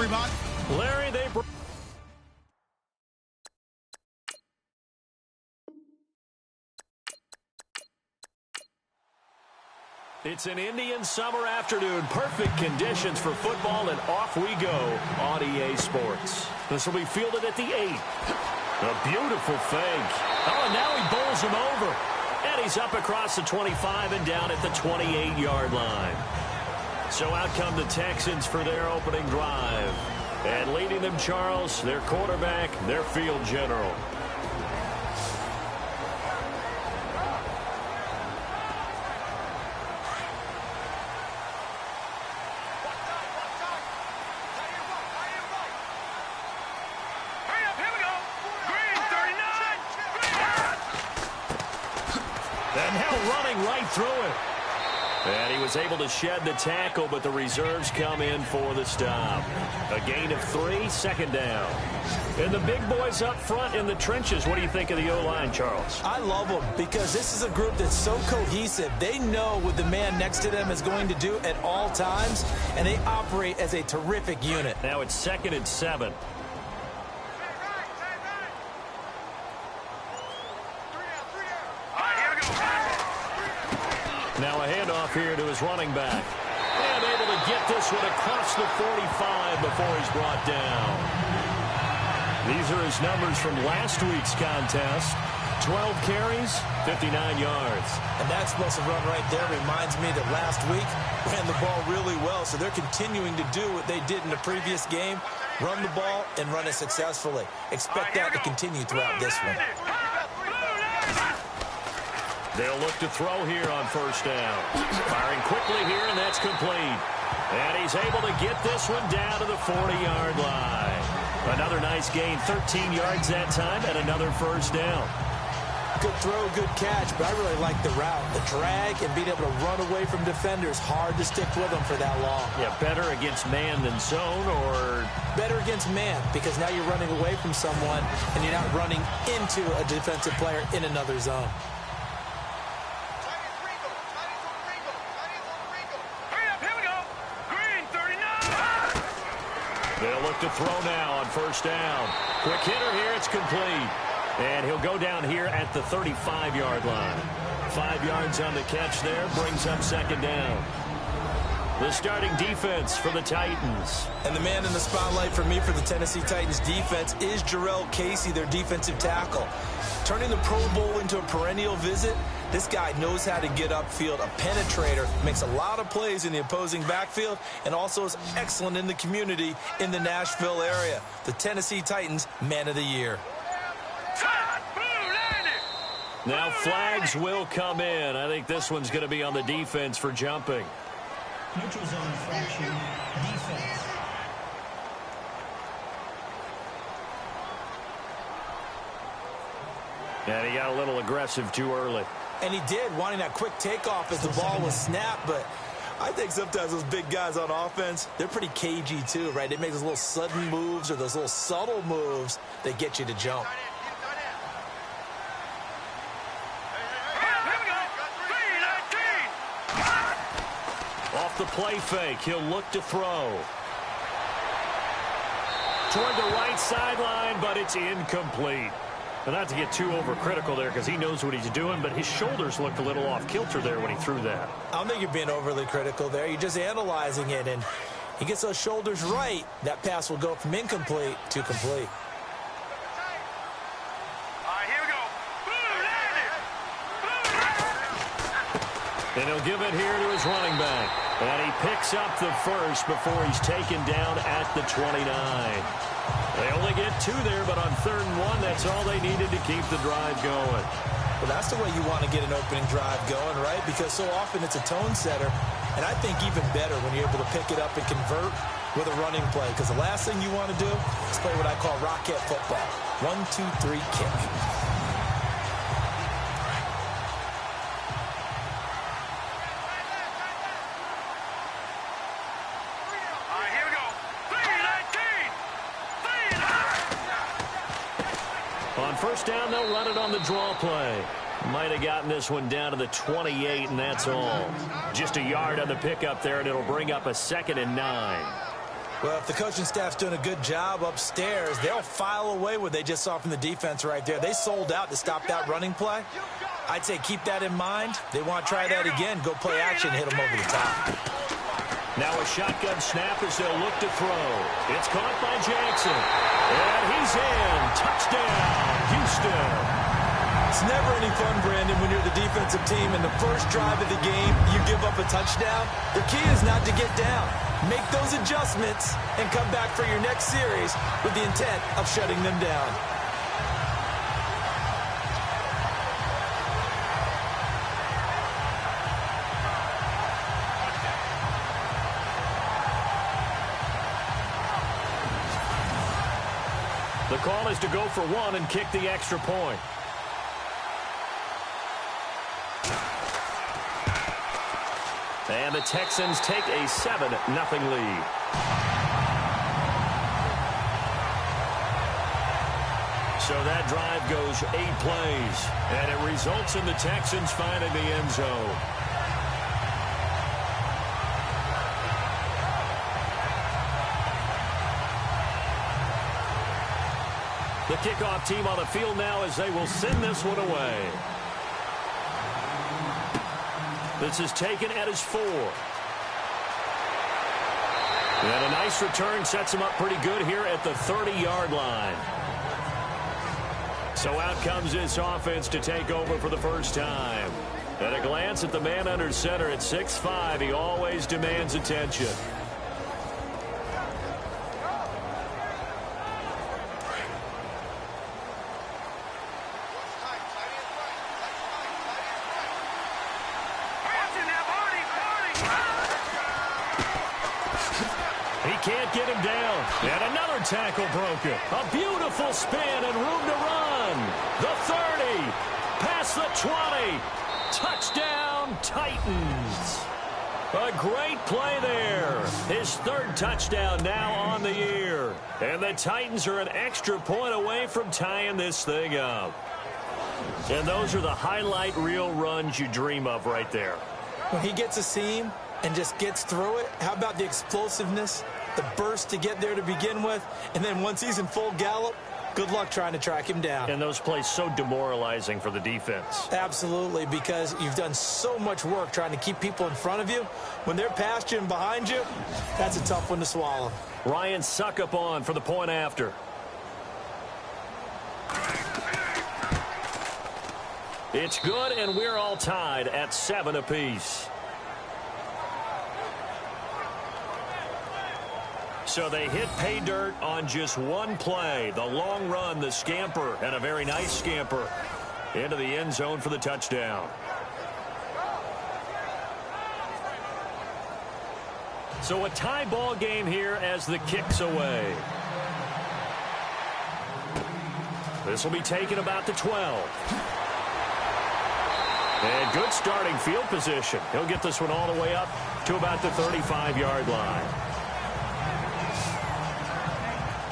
everybody. Larry, It's an Indian summer afternoon. Perfect conditions for football, and off we go on EA Sports. This will be fielded at the 8. A beautiful fake. Oh, and now he bowls him over. And he's up across the 25 and down at the 28-yard line. So out come the Texans for their opening drive. And leading them, Charles, their quarterback, their field general. And now running right through it. And he was able to shed the tackle, but the reserves come in for the stop. A gain of 3, second down. And the big boys up front in the trenches. What do you think of the O-line, Charles? I love them because this is a group that's so cohesive. They know what the man next to them is going to do at all times, and they operate as a terrific unit. Now it's 2nd and 7. Now a handoff here to his running back. And able to get this one across the 45 before he's brought down. These are his numbers from last week's contest. 12 carries, 59 yards. And that explosive run right there reminds me that last week ran the ball really well. So they're continuing to do what they did in the previous game, run the ball and run it successfully. Expect that to continue throughout this one. They'll look to throw here on first down. Firing quickly here, and that's complete. And he's able to get this one down to the 40-yard line. Another nice gain, 13 yards that time, and another first down. Good throw, good catch, but I really like the route. The drag and being able to run away from defenders, hard to stick with them for that long. Yeah, better against man than zone, or? Better against man, because now you're running away from someone, and you're not running into a defensive player in another zone. They'll look to throw now on first down. Quick hitter here, it's complete. And he'll go down here at the 35-yard line. 5 yards on the catch there, brings up second down. The starting defense for the Titans. And the man in the spotlight for me for the Tennessee Titans defense is Jarrell Casey, their defensive tackle. Turning the Pro Bowl into a perennial visit, this guy knows how to get upfield, a penetrator, makes a lot of plays in the opposing backfield, and also is excellent in the community in the Nashville area. The Tennessee Titans, Man of the Year. Now flags will come in. I think this one's going to be on the defense for jumping. Neutral zone infraction, defense. And he got a little aggressive too early. And he did, wanting that quick takeoff as the ball was snapped, but I think sometimes those big guys on offense, they're pretty cagey too, right? They make those little sudden moves or those little subtle moves that get you to jump. Off the play fake, he'll look to throw. Toward the right sideline, but it's incomplete. And not to get too overcritical there because he knows what he's doing, but his shoulders looked a little off kilter there when he threw that. I don't think you're being overly critical there. You're just analyzing it, and he gets those shoulders right. That pass will go from incomplete to complete. And he'll give it here to his running back. And he picks up the first before he's taken down at the 29. They only get 2 there, but on 3rd and 1, that's all they needed to keep the drive going. Well, that's the way you want to get an opening drive going, right? Because so often it's a tone setter. And I think even better when you're able to pick it up and convert with a running play. Because the last thing you want to do is play what I call rocket football. 1, 2, 3, kick. On first down, they'll run it on the draw play. Might have gotten this one down to the 28, and that's all. Just a yard on the pickup there, and it'll bring up a 2nd and 9. Well, if the coaching staff's doing a good job upstairs, they'll file away what they just saw from the defense right there. They sold out to stop that running play. I'd say keep that in mind. They want to try that again. Go play action, hit them over the top. Now a shotgun snap as they'll look to throw. It's caught by Jackson. And he's in. Touchdown, Houston. It's never any fun, Brandon, when you're the defensive team and the first drive of the game, you give up a touchdown. The key is not to get down. Make those adjustments and come back for your next series with the intent of shutting them down. The call is to go for one and kick the extra point. And the Texans take a 7-0 lead. So that drive goes 8 plays, and it results in the Texans finding the end zone. The kickoff team on the field now as they will send this one away. This is taken at his 4. And a nice return sets him up pretty good here at the 30-yard line. So out comes this offense to take over for the first time. At a glance at the man under center at 6'5", he always demands attention. Can't get him down. And another tackle broken. A beautiful spin and room to run. The 30. Past the 20. Touchdown, Titans. A great play there. His 3rd touchdown now on the year. And the Titans are an extra point away from tying this thing up. And those are the highlight reel runs you dream of right there. When he gets a seam and just gets through it, how about the explosiveness? The burst to get there to begin with, and then once he's in full gallop, good luck trying to track him down. And those plays so demoralizing for the defense. Absolutely, because you've done so much work trying to keep people in front of you. When they're past you and behind you, that's a tough one to swallow. Ryan Suckup on for the point after. It's good, and we're all tied at 7 apiece. So they hit pay dirt on just one play. The long run, the scamper, and a very nice scamper into the end zone for the touchdown. So a tie ball game here as the kick's away. This will be taken about the 12. And good starting field position. He'll get this one all the way up to about the 35-yard line.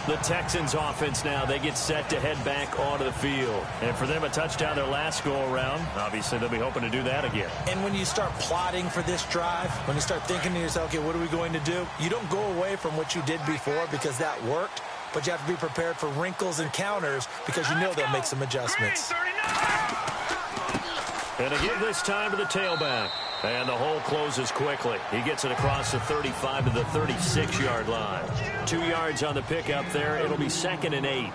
The Texans offense now, they get set to head back onto the field. And for them, a touchdown their last go-around. Obviously, they'll be hoping to do that again. And when you start plotting for this drive, when you start thinking to yourself, okay, what are we going to do? You don't go away from what you did before because that worked, but you have to be prepared for wrinkles and counters because you know they'll make some adjustments. And to give this time to the tailback. And the hole closes quickly. He gets it across the 35 to the 36-yard line. 2 yards on the pickup there. It'll be 2nd and 8.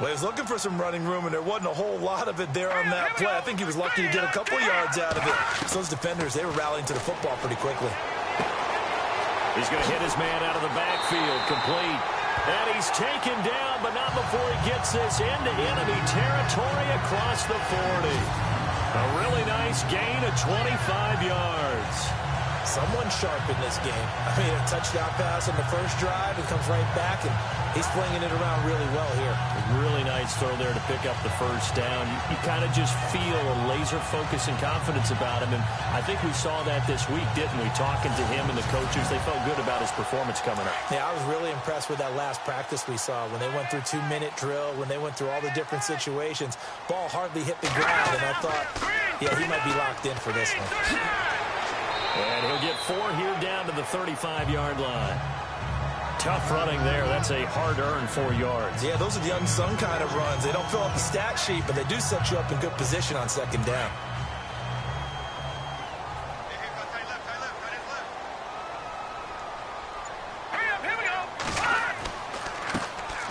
Well, he was looking for some running room, and there wasn't a whole lot of it there on that play. I think he was lucky to get a couple yards out of it. So those defenders, they were rallying to the football pretty quickly. He's going to hit his man out of the backfield, complete. And he's taken down, but not before he gets this into enemy territory across the 40. A really nice gain of 25 yards. Someone sharp in this game. I mean, a touchdown pass on the first drive and comes right back, and he's flinging it around really well here. A really nice throw there to pick up the first down. You kind of just feel a laser focus and confidence about him, and I think we saw that this week, didn't we? Talking to him and the coaches, they felt good about his performance coming up. Yeah, I was really impressed with that last practice we saw when they went through 2-minute drill, when they went through all the different situations. Ball hardly hit the ground, and I thought, yeah, he might be locked in for this one. And he'll get 4 here down to the 35-yard line. Tough running there. That's a hard-earned 4 yards. Yeah, those are the unsung kind of runs. They don't fill up the stat sheet, but they do set you up in good position on second down.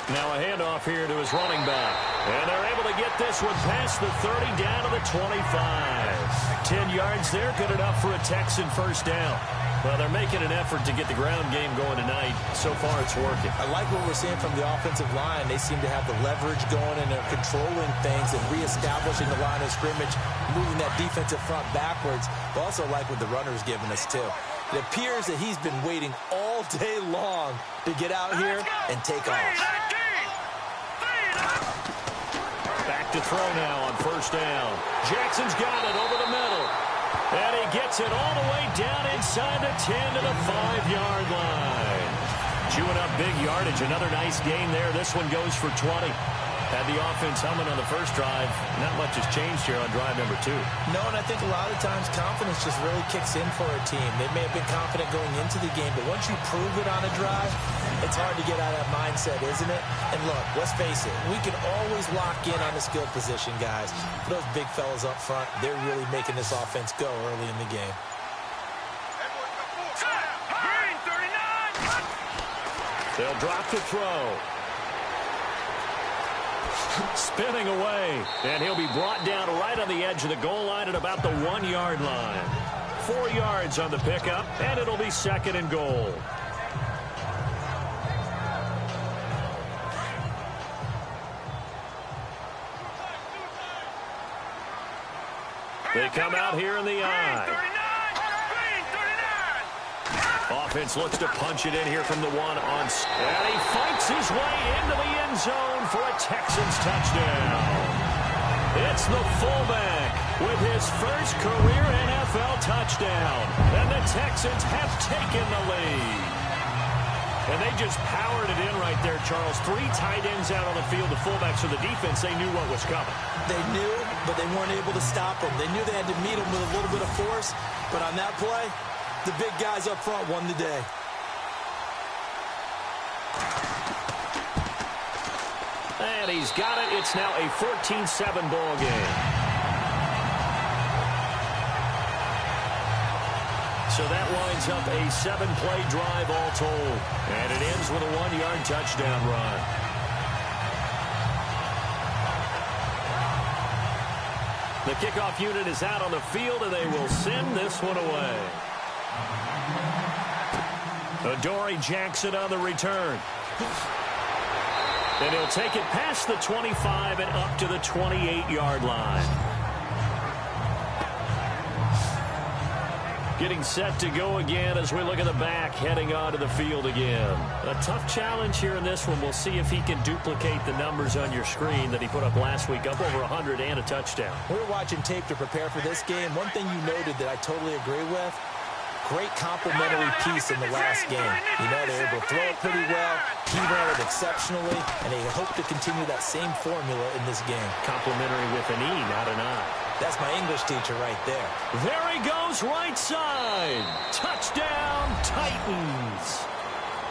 Now a handoff here to his running back. And they're able to get this one past the 30 down to the 25. 10 yards there, good enough for a Texan first down. Well, they're making an effort to get the ground game going tonight. So far, it's working. I like what we're seeing from the offensive line. They seem to have the leverage going, and they're controlling things and reestablishing the line of scrimmage, moving that defensive front backwards. But also like what the runner's giving us, too. It appears that he's been waiting all day long to get out here and take off. Back to throw now on first down. Jackson's got it over the middle. And he gets it all the way down inside the 10 to the 5-yard line. Chewing up big yardage. Another nice gain there. This one goes for 20. Had the offense humming on the first drive. Not much has changed here on drive number 2. No, and I think a lot of times confidence just really kicks in for a team. They may have been confident going into the game, but once you prove it on a drive, it's hard to get out of that mindset, isn't it? And look, let's face it, we can always lock in on the skill position, guys. For those big fellas up front, they're really making this offense go early in the game. They'll drop the throw. Spinning away, and he'll be brought down right on the edge of the goal line at about the 1-yard line. 4 yards on the pickup, and it'll be second and goal. They come out here in the eye. Offense looks to punch it in here from the 1 on. And he fights his way into the end zone for a Texans touchdown. It's the fullback with his first career NFL touchdown. And the Texans have taken the lead. And they just powered it in right there, Charles. 3 tight ends out on the field. The fullbacks of the defense, they knew what was coming. They knew, but they weren't able to stop him. They knew they had to meet him with a little bit of force. But on that play, the big guys up front won the day. And he's got it. It's now a 14-7 ball game. So that winds up a 7-play drive all told. And it ends with a 1-yard touchdown run. The kickoff unit is out on the field, and they will send this one away. Adoree Jackson on the return. And he'll take it past the 25 and up to the 28-yard line. Getting set to go again as we look at the back heading onto the field again. A tough challenge here in this one. We'll see if he can duplicate the numbers on your screen that he put up last week, up over 100 and a touchdown. We were watching tape to prepare for this game. One thing you noted that I totally agree with, great complimentary piece in the last game. You know, they were able to throw it pretty well. He ran it exceptionally, and they hope to continue that same formula in this game. Complimentary with an E, not an I. That's my English teacher right there. There he goes, right side. Touchdown, Titans.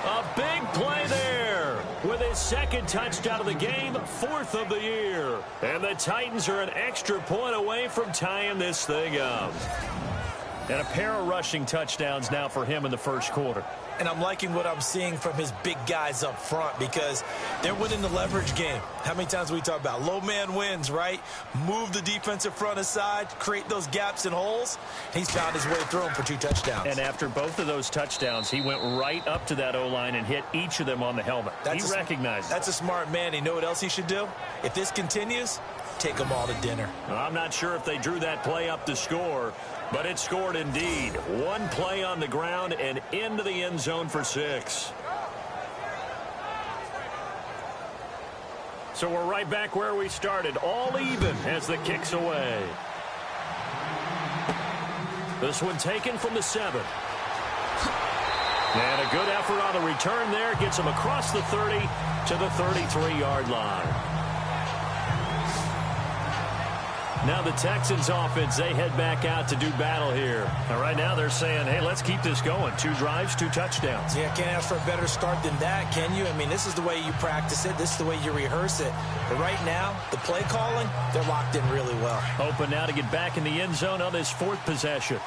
A big play there with his second touchdown of the game, 4th of the year. And the Titans are an extra point away from tying this thing up. And a pair of rushing touchdowns now for him in the first quarter. And I'm liking what I'm seeing from his big guys up front because they're winning the leverage game. How many times we talk about low man wins, right? Move the defensive front aside, create those gaps and holes. He's found his way through them for 2 touchdowns. And after both of those touchdowns, he went right up to that O-line and hit each of them on the helmet. He recognized it. That's a smart man. You know what else he should do? If this continues, take them all to dinner. I'm not sure if they drew that play up to score, but it scored indeed. 1 play on the ground and into the end zone for 6. So we're right back where we started, all even as the kick's away. This one taken from the 7. And a good effort on the return there. Gets him across the 30 to the 33-yard line. Now the Texans offense, they head back out to do battle here. And right now they're saying, hey, let's keep this going. 2 drives, 2 touchdowns. Yeah, can't ask for a better start than that, can you? I mean, this is the way you practice it. This is the way you rehearse it. But right now, the play calling, they're locked in really well. Open now to get back in the end zone on this 4th possession.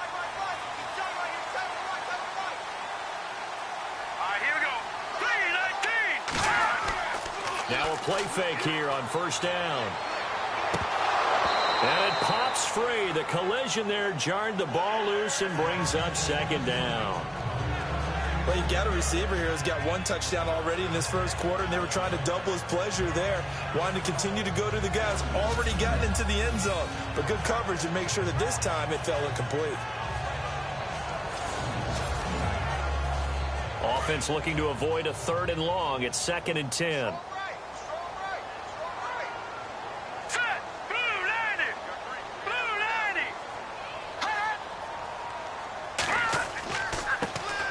Now a play fake here on 1st down. And it pops free. The collision there jarred the ball loose and brings up 2nd down. Well, you got a receiver here who's got 1 touchdown already in this 1st quarter, and they were trying to double his pleasure there. Wanting to continue to go to the guys already gotten into the end zone. But good coverage to make sure that this time it fell incomplete. Offense looking to avoid a 3rd and long. It's 2nd and 10.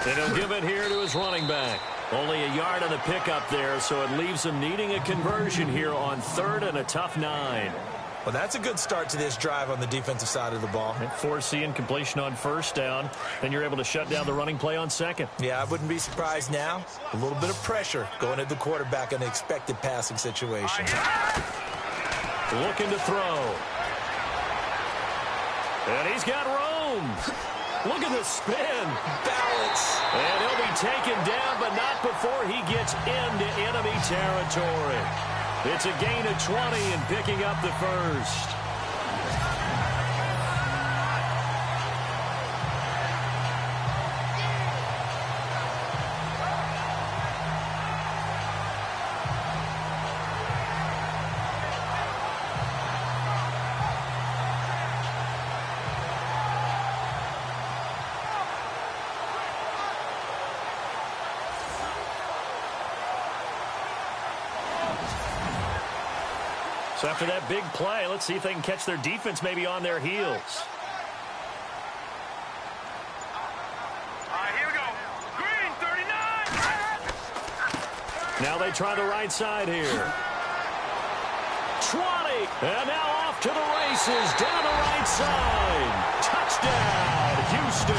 And he'll give it here to his running back. Only a yard on the pickup there, so it leaves him needing a conversion here on 3rd and a tough 9. Well, that's a good start to this drive on the defensive side of the ball. And forcing completion on 1st down. Then you're able to shut down the running play on 2nd. Yeah, I wouldn't be surprised now. A little bit of pressure going at the quarterback in an expected passing situation. Looking to throw. And he's got room. Look at the spin. Balance. And he'll be taken down, but not before he gets into enemy territory. It's a gain of 20 and picking up the 1st. So after that big play, let's see if they can catch their defense maybe on their heels. Here we go. Green, 39. Now they try the right side here. 20. And now off to the races down the right side. Touchdown, Houston.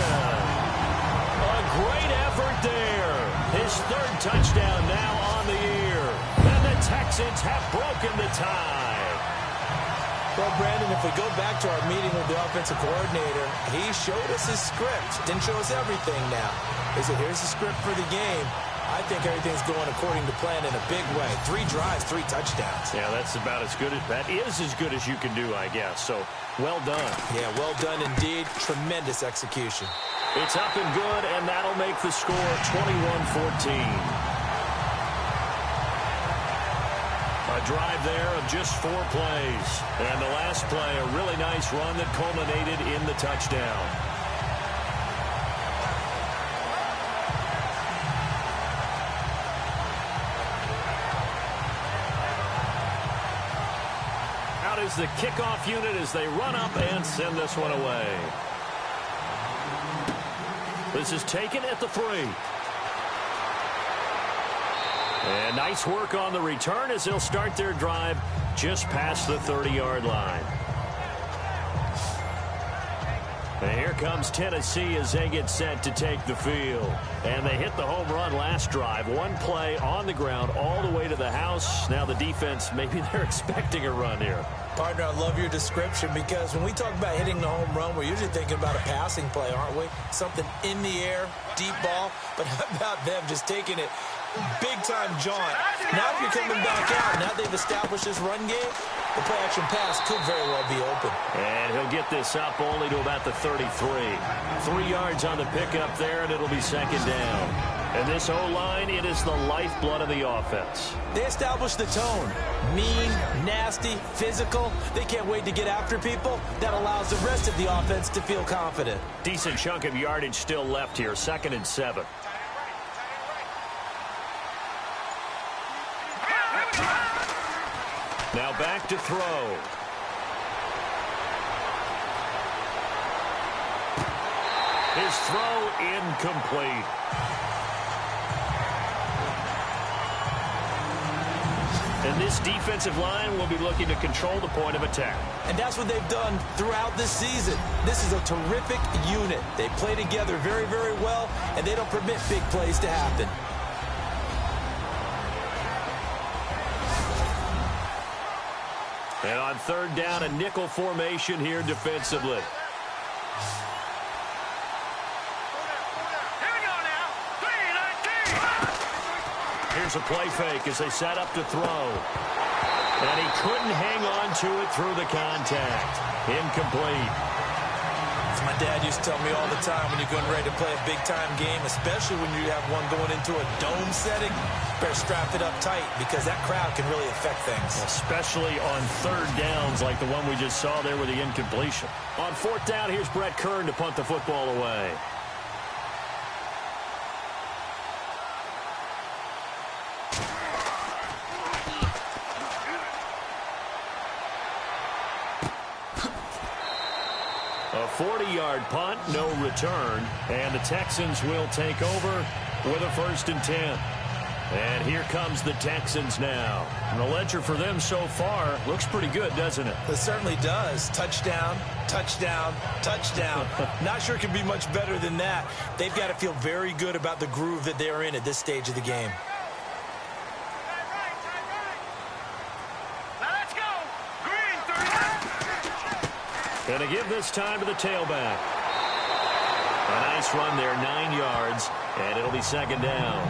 A great effort there. His 3rd touchdown now on the year. And the Texans have broken the tie. Well, Brandon, if we go back to our meeting with the offensive coordinator, he showed us his script. Didn't show us everything now. He said, here's the script for the game. I think everything's going according to plan in a big way. 3 drives, 3 touchdowns. Yeah, that's about as good as that is as good as you can do, I guess. So, well done. Yeah, well done indeed. Tremendous execution. It's up and good, and that'll make the score 21-14. A drive there of just 4 plays. And the last play, a really nice run that culminated in the touchdown. Out is the kickoff unit as they run up and send this one away. This is taken at the 3. And nice work on the return as they'll start their drive just past the 30-yard line. And here comes Tennessee as they get set to take the field. And they hit the home run last drive. 1 play on the ground all the way to the house. Now the defense, maybe they're expecting a run here. Partner, I love your description because when we talk about hitting the home run, we're usually thinking about a passing play, aren't we? Something in the air, deep ball. But how about them just taking it big-time jaunt? Now if you're coming back out, now they've established this run game, the play-action pass could very well be open. And he'll get this up only to about the 33. 3 yards on the pickup there, and it'll be 2nd down. And this O-line, it is the lifeblood of the offense. They established the tone. Mean, nasty, physical. They can't wait to get after people. That allows the rest of the offense to feel confident. Decent chunk of yardage still left here. 2nd and 7. Now back to throw. His throw incomplete. And this defensive line will be looking to control the point of attack. And that's what they've done throughout this season. This is a terrific unit. They play together very, very well, and they don't permit big plays to happen. And on third down, a nickel formation here defensively. Here's a play fake as they set up to throw. And he couldn't hang on to it through the contact. Incomplete. As my dad used to tell me all the time, when you're getting ready to play a big-time game, especially when you have one going into a dome setting, better strap it up tight because that crowd can really affect things. Especially on third downs like the one we just saw there with the incompletion. On fourth down, here's Brett Kern to punt the football away. A 40-yard punt, no return, and the Texans will take over with a 1st and 10. And here comes the Texans now. And the ledger for them so far looks pretty good, doesn't it? It certainly does. Touchdown, touchdown, touchdown. Not sure it can be much better than that. They've got to feel very good about the groove that they're in at this stage of the game. Going to give this time to the tailback. A nice run there, 9 yards, and it'll be 2nd down.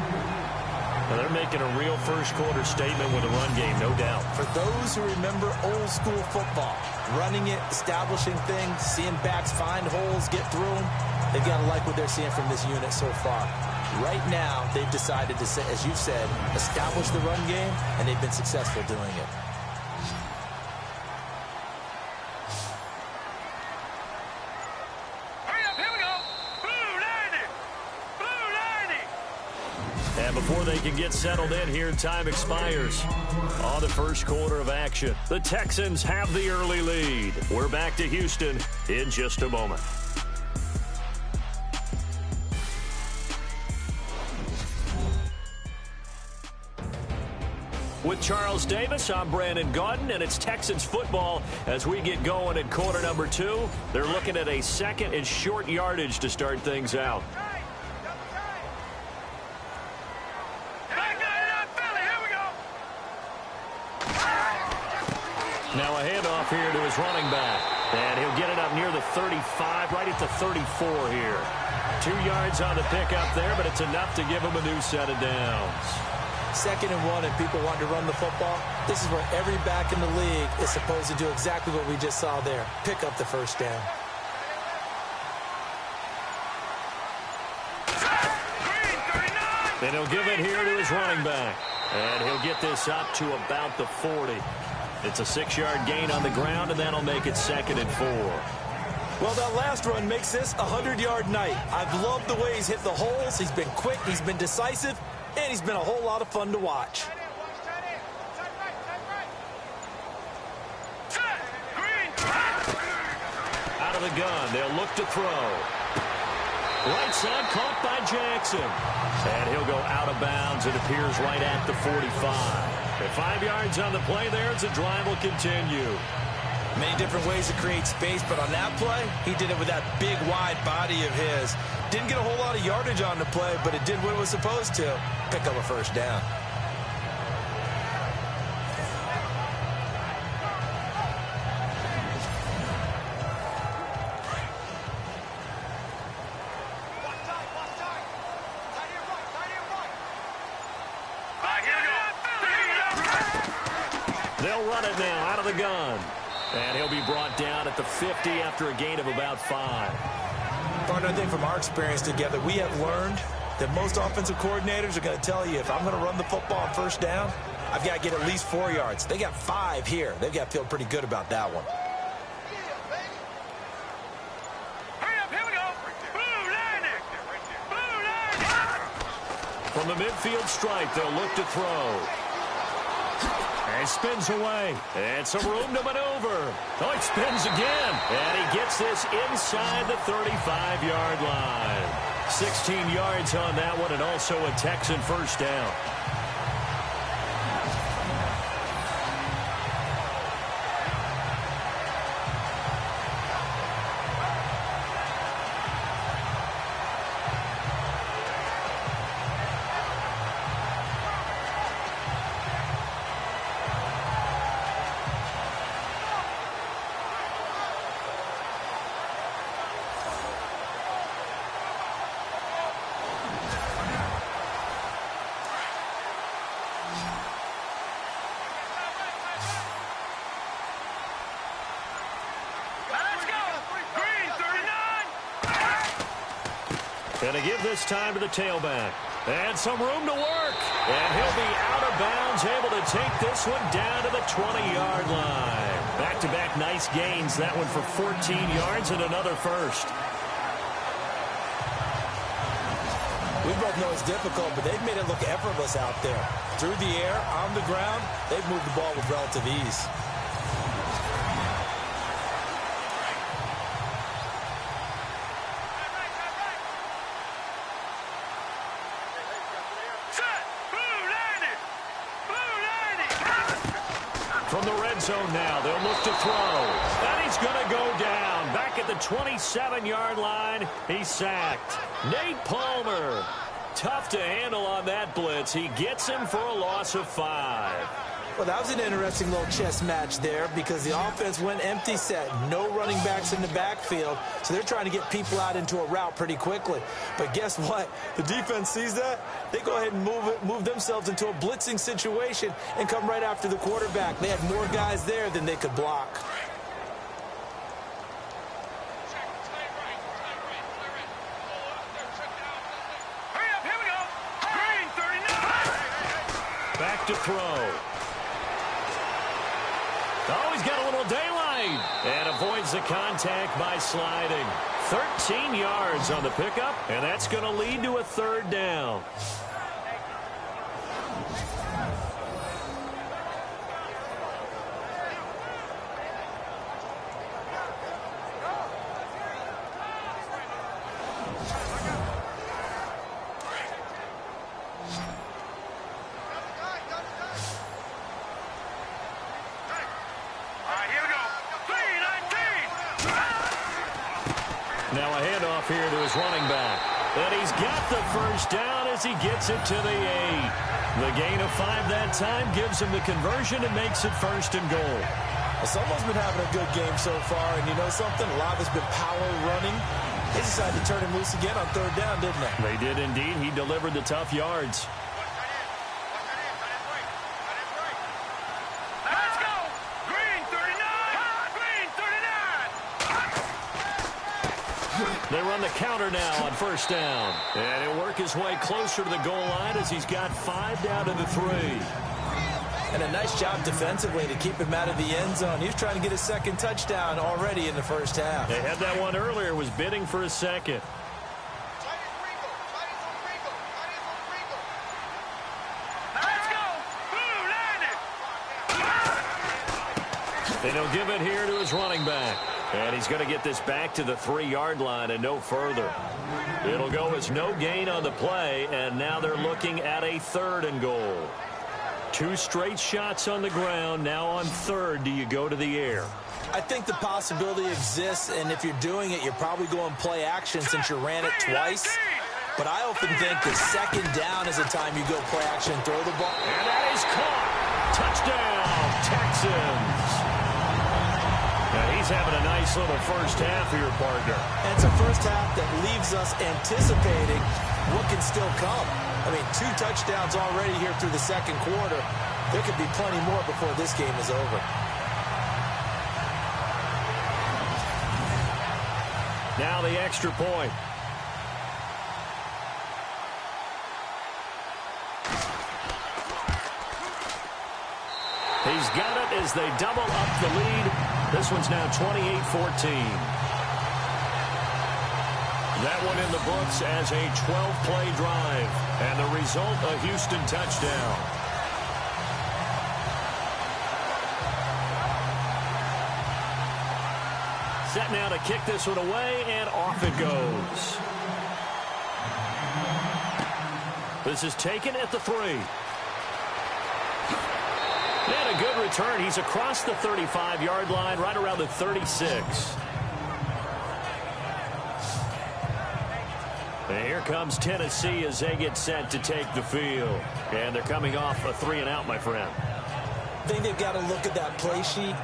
Now they're making a real first-quarter statement with a run game, no doubt. For those who remember old-school football, running it, establishing things, seeing backs find holes, get through them, they've got to like what they're seeing from this unit so far. Right now, they've decided to, as you said, establish the run game, and they've been successful doing it. And before they can get settled in here, time expires on the first quarter of action. The Texans have the early lead. We're back to Houston in just a moment. With Charles Davis, I'm Brandon Gaudin, and it's Texans football as we get going in quarter number 2. They're looking at a 2nd and short yardage to start things out. Now a handoff here to his running back. And he'll get it up near the 35, right at the 34 here. 2 yards on the pickup there, but it's enough to give him a new set of downs. 2nd and 1 and people want to run the football. This is where every back in the league is supposed to do exactly what we just saw there. Pick up the 1st down. Then he'll give it here to his running back. And he'll get this up to about the 40. It's a 6-yard gain on the ground, and that'll make it 2nd and 4. Well, that last run makes this a 100-yard night. I've loved the way he's hit the holes. He's been quick, he's been decisive, and he's been a whole lot of fun to watch. Out of the gun, they'll look to throw. Right side caught by Jackson. And he'll go out of bounds. It appears right at the 45. And 5 yards on the play there as the drive will continue. Many different ways to create space, but on that play, he did it with that big, wide body of his. Didn't get a whole lot of yardage on the play, but it did what it was supposed to. Pick up a 1st down. They'll run it now out of the gun. And he'll be brought down at the 50 after a gain of about 5. Partner, I think from our experience together, we have learned that most offensive coordinators are going to tell you, if I'm going to run the football on 1st down, I've got to get at least 4 yards. They got 5 here. They've got to feel pretty good about that one. From the midfield stripe, they'll look to throw. And spins away. And some room to maneuver. Oh, it spins again. And he gets this inside the 35-yard line. 16 yards on that one, and also a Texan 1st down. Going to give this time to the tailback. And some room to work. And he'll be out of bounds, able to take this one down to the 20-yard line. Back-to-back nice gains. That one for 14 yards and another first. We both know it's difficult, but they've made it look effortless out there. Through the air, on the ground, they've moved the ball with relative ease. From the red zone now, they'll look to throw. And he's going to go down. Back at the 27-yard line, he's sacked. Nate Palmer. Tough to handle on that blitz. He gets him for a loss of 5. Well, that was an interesting little chess match there because the offense went empty set. No running backs in the backfield, so they're trying to get people out into a route pretty quickly. But guess what? The defense sees that. They go ahead and move themselves into a blitzing situation and come right after the quarterback. They had more guys there than they could block. Back to throw. Oh, he's got a little daylight and avoids the contact by sliding. 13 yards on the pickup, and that's going to lead to a third down. Now a handoff here to his running back. And he's got the first down as he gets it to the 8. The gain of 5 that time gives him the conversion and makes it 1st and goal. Well, someone's been having a good game so far, and you know something? A lot has been power running. They decided to turn him loose again on 3rd down, didn't they? They did indeed. He delivered the tough yards. They run the counter now on 1st down. And he'll work his way closer to the goal line as he's got 5 down to the 3. And a nice job defensively to keep him out of the end zone. He was trying to get his 2nd touchdown already in the 1st half. They had that one earlier, was bidding for a 2nd. And he'll give it here to his running back. And he's going to get this back to the 3-yard line and no further. It'll go as no gain on the play, and now they're looking at a 3rd and goal. 2 straight shots on the ground. Now on 3rd, do you go to the air? I think the possibility exists, and if you're doing it, you're probably going play action since you ran it twice. But I often think the 2nd down is the time you go play action and throw the ball. And that is caught. Touchdown, Texans. Now he's having a nice little 1st half here, partner. And it's a 1st half that leaves us anticipating what can still come. I mean, 2 touchdowns already here through the 2nd quarter. There could be plenty more before this game is over. Now the extra point. He's got it as they double up the lead. This one's now 28-14. That one in the books as a 12-play drive. And the result, a Houston touchdown. Set now to kick this one away, and off it goes. This is taken at the 3. And a good return. He's across the 35-yard line, right around the 36. And here comes Tennessee as they get set to take the field. And they're coming off a 3-and-out, my friend. I think they've got to look at that play sheet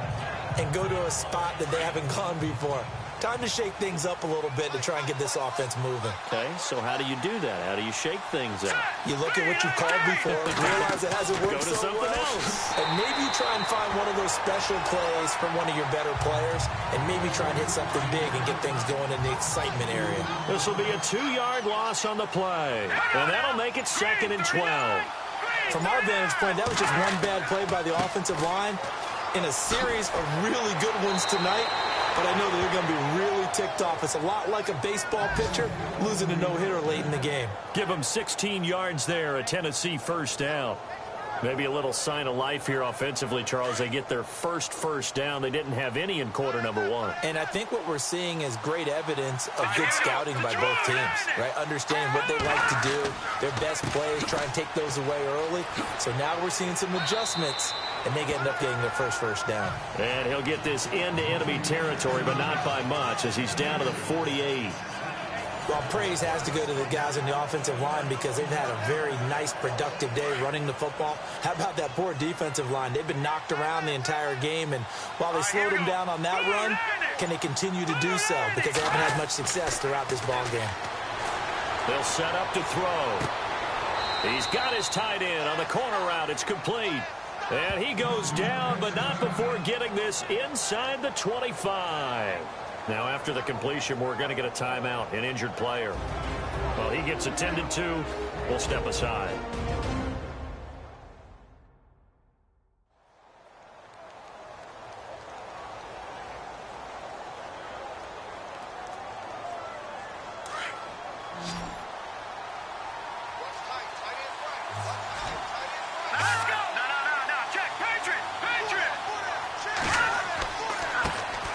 and go to a spot that they haven't gone before. Time to shake things up a little bit to try and get this offense moving. Okay, so how do you do that? How do you shake things up? You look at what you've called before, realize it hasn't worked Go to so something well, else. and maybe try and find one of those special plays from one of your better players, and maybe try and hit something big and get things going in the excitement area. This will be a 2-yard loss on the play, and that'll make it 2nd and 12. From our vantage point, that was just one bad play by the offensive line in a series of really good ones tonight, but I know that they're going to be really ticked off. It's a lot like a baseball pitcher losing a no-hitter late in the game. Give them 16 yards there, a Tennessee first down. Maybe a little sign of life here offensively, Charles. They get their first down. They didn't have any in quarter number 1. And I think what we're seeing is great evidence of good scouting by both teams, right? Understanding what they like to do, their best plays, try and take those away early. So now we're seeing some adjustments, and they end up getting their first down. And he'll get this into enemy territory, but not by much, as he's down to the 48. Well, praise has to go to the guys in the offensive line because they've had a very nice, productive day running the football. How about that poor defensive line? They've been knocked around the entire game, and while they slowed them down on that run, can they continue to do so? Because they haven't had much success throughout this ball game. They'll set up to throw. He's got his tight end on the corner route. It's complete. And he goes down, but not before getting this inside the 25. Now, after the completion, we're going to get a timeout, an injured player. Well, he gets attended to. We'll step aside.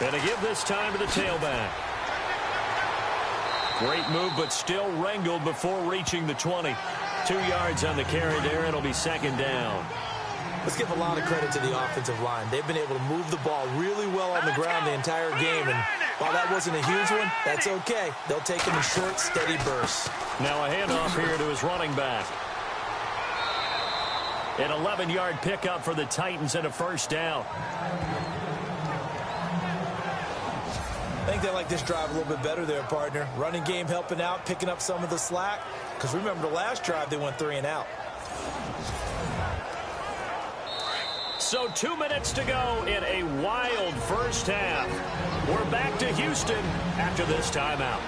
And to give this time to the tailback. Great move, but still wrangled before reaching the 20. 2 yards on the carry there. It'll be 2nd down. Let's give a lot of credit to the offensive line. They've been able to move the ball really well on the ground the entire game. And while that wasn't a huge one, that's okay. They'll take them in short, steady bursts. Now a handoff here to his running back. An 11-yard pickup for the Titans and a first down. I think they like this drive a little bit better there, partner. Running game helping out, picking up some of the slack. Because remember the last drive, they went 3 and out. So 2 minutes to go in a wild first half. We're back to Houston after this timeout.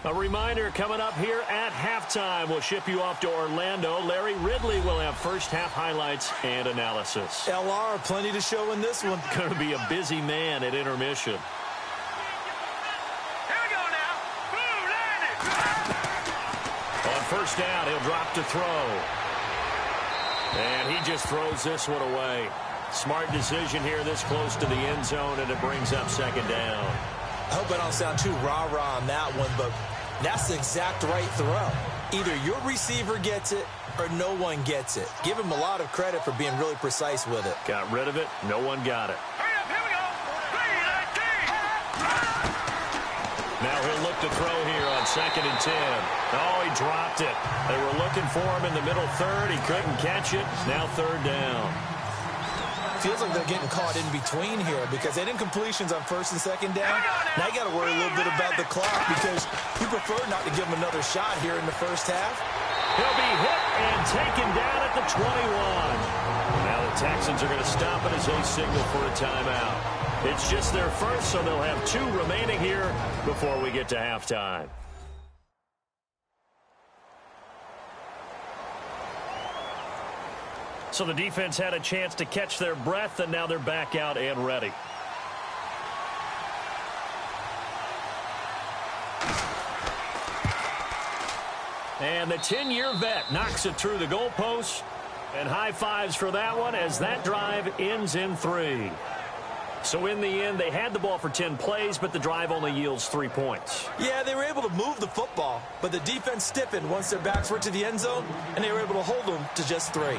A reminder coming up here at halftime. We'll ship you off to Orlando. Larry Ridley will have first half highlights and analysis. LR, plenty to show in this one. Going to be a busy man at intermission. Here we go now. Boom, landed. On first down, he'll drop to throw. And he just throws this one away. Smart decision here this close to the end zone, and it brings up 2nd down. I hope I don't sound too rah-rah on that one, but that's the exact right throw. Either your receiver gets it or no one gets it. Give him a lot of credit for being really precise with it. Got rid of it. No one got it. Hurry up, here we go. Now he'll look to throw here on 2nd and 10. Oh, he dropped it. They were looking for him in the middle third. He couldn't catch it. Now 3rd down. Feels like they're getting caught in between here because they didn't completions on 1st and 2nd down. Now you got to worry a little bit about the clock because you prefer not to give them another shot here in the first half. He'll be hit and taken down at the 21. Now the Texans are going to stop it as they signal for a timeout. It's just their first, so they'll have 2 remaining here before we get to halftime. So the defense had a chance to catch their breath, and now they're back out and ready. And the 10-year vet knocks it through the goalpost. And high fives for that one as that drive ends in 3. So in the end, they had the ball for 10 plays, but the drive only yields 3 points. Yeah, they were able to move the football, but the defense stiffened once their backs were to the end zone, and they were able to hold them to just 3.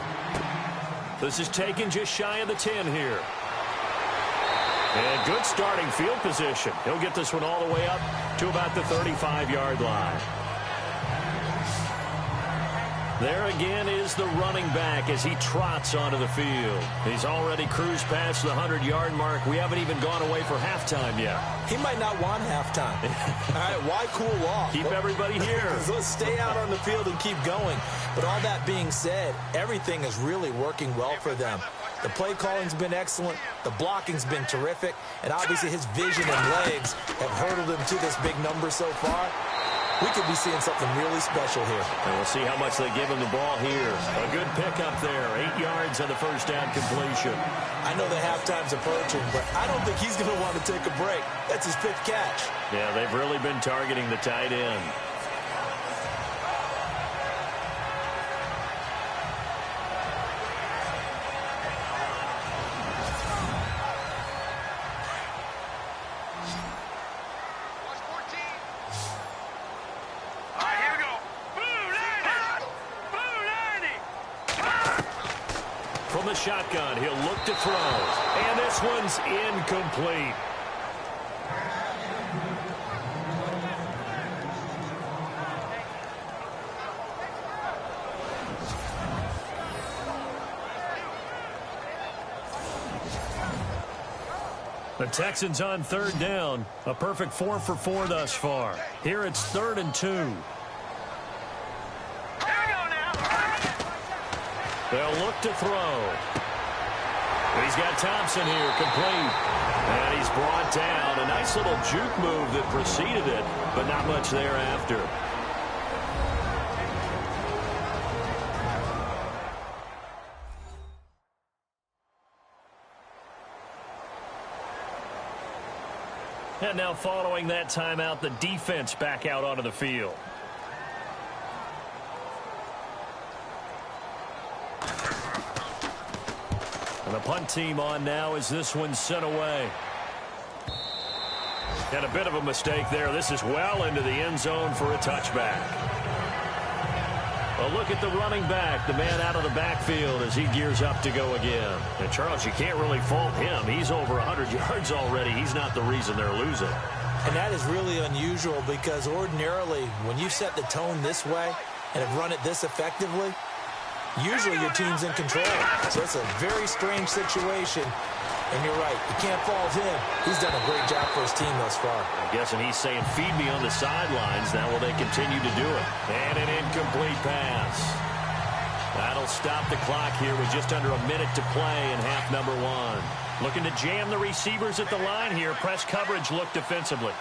This is taken just shy of the 10 here. And good starting field position. He'll get this one all the way up to about the 35-yard line. There again is the running back as he trots onto the field. He's already cruised past the 100-yard mark. We haven't even gone away for halftime yet. He might not want halftime. All right, why cool off? Keep everybody here. Let's stay out on the field and keep going. But all that being said, everything is really working well for them. The play calling's been excellent. The blocking's been terrific. And obviously his vision and legs have hurdled him to this big number so far. We could be seeing something really special here. And we'll see how much they give him the ball here. A good pickup there. 8 yards on the first down completion. I know the halftime's approaching, but I don't think he's going to want to take a break. That's his 5th catch. Yeah, they've really been targeting the tight end. From the shotgun, he'll look to throw. And this one's incomplete. The Texans on 3rd down. A perfect 4 for 4 thus far. Here it's 3rd and 2. They'll look to throw. He's got Thompson here, complete. And he's brought down. A nice little juke move that preceded it, but not much thereafter. And now following that timeout, the defense back out onto the field. And the punt team on now as this one's sent away. And a bit of a mistake there. This is well into the end zone for a touchback. A look at the running back, the man out of the backfield as he gears up to go again. And Charles, you can't really fault him. He's over 100 yards already. He's not the reason they're losing. And that is really unusual because ordinarily when you set the tone this way and have run it this effectively, usually your team's in control. So it's a very strange situation. And you're right, you can't fault him. He's done a great job for his team thus far. I'm guessing he's saying, feed me on the sidelines. Now will they continue to do it? And an incomplete pass. That'll stop the clock here with just under a minute to play in half number 1. Looking to jam the receivers at the line here. Press coverage look defensively.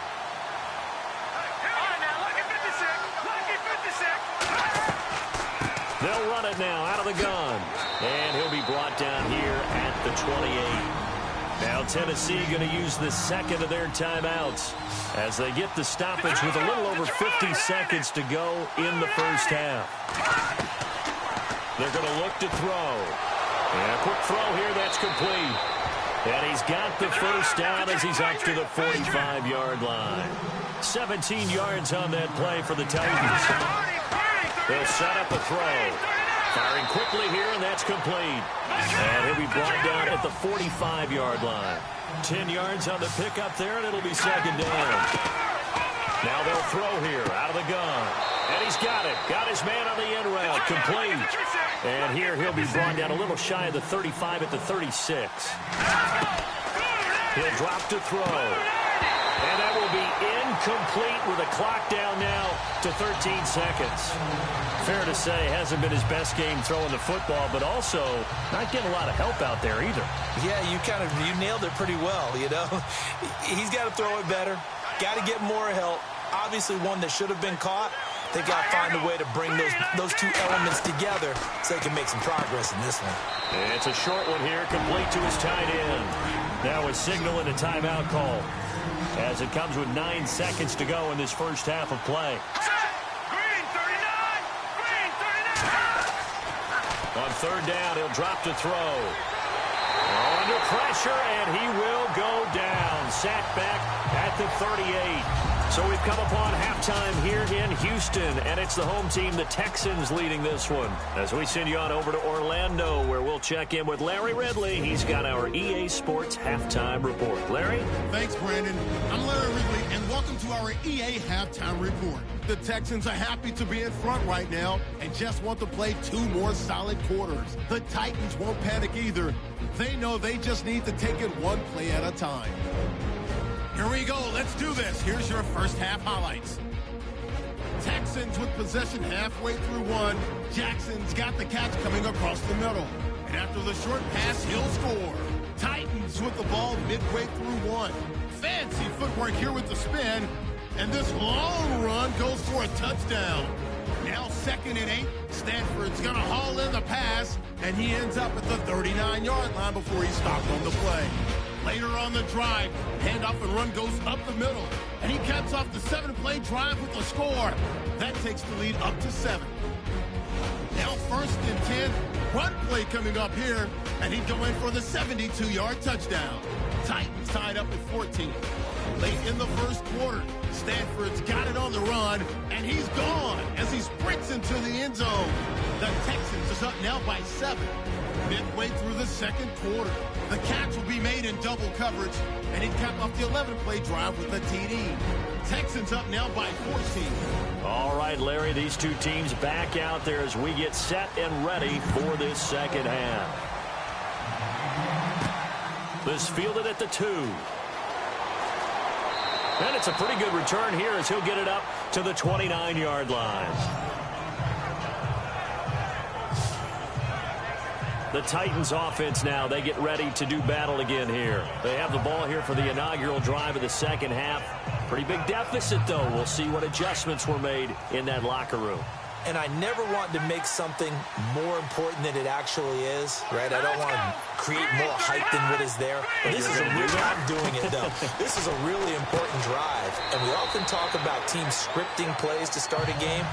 They'll run it now out of the gun. And he'll be brought down here at the 28. Now Tennessee going to use the second of their timeouts as they get the stoppage with a little over 50 seconds to go in the first half. They're going to look to throw. And a quick throw here, that's complete. And he's got the first down as he's up to the 45-yard line. 17 yards on that play for the Titans. They'll set up a throw. Firing quickly here, and that's complete. And he'll be brought down at the 45-yard line. 10 yards on the pickup there, and it'll be second down. Now they'll throw here out of the gun. And he's got it. Got his man on the end route. Complete. And here he'll be brought down a little shy of the 35 at the 36. He'll drop to throw. And that will be incomplete with a clock down now to 13 seconds. Fair to say, hasn't been his best game throwing the football, but also not getting a lot of help out there either. Yeah, you nailed it pretty well, you know. He's got to throw it better. Got to get more help. Obviously one that should have been caught. They got to find a way to bring those two elements together so they can make some progress in this one. And it's a short one here, complete to his tight end. Now a signal and a timeout call as it comes with 9 seconds to go in this first half of play. On third down, he'll drop to throw. Under pressure, and he will go down. Sacked back at the 38. So we've come upon halftime here in Houston, and it's the home team, the Texans, leading this one. As we send you on over to Orlando, where we'll check in with Larry Ridley. He's got our EA Sports halftime report. Larry? Thanks, Brandon. I'm Larry Ridley, and welcome Welcome to our EA Halftime Report. The Texans are happy to be in front right now and just want to play 2 more solid quarters. The Titans won't panic either. They know they just need to take it 1 play at a time. Here we go. Let's do this. Here's your first half highlights. Texans with possession halfway through 1. Jackson's got the catch coming across the middle. And after the short pass, he'll score. Titans with the ball midway through 1. Fancy footwork here with the spin. And this long run goes for a touchdown. Now 2nd and 8. Stanford's going to haul in the pass. And he ends up at the 39-yard line before he's stopped on the play. Later on the drive, handoff and run goes up the middle. And he caps off the 7-play drive with a score. That takes the lead up to 7. Now 1st and 10. Run play coming up here. And he'd go in for the 72-yard touchdown. Titans tied up at 14. Late in the first quarter, Stanford's got it on the run, and he's gone as he sprints into the end zone. The Texans is up now by 7. Midway through the second quarter, the catch will be made in double coverage, and he'd cap off the 11-play drive with a TD. Texans up now by 14. All right, Larry, these 2 teams back out there as we get set and ready for this second half. This fielded at the 2. And it's a pretty good return here as he'll get it up to the 29-yard line. The Titans offense now, they get ready to do battle again here. They have the ball here for the inaugural drive of the second half. Pretty big deficit, though. We'll see what adjustments were made in that locker room. And I never want to make something more important than it actually is, right? I don't want to create more hype than what is there. This is a real, I'm doing it, though. This is a really important drive. And we often talk about teams scripting plays to start a game.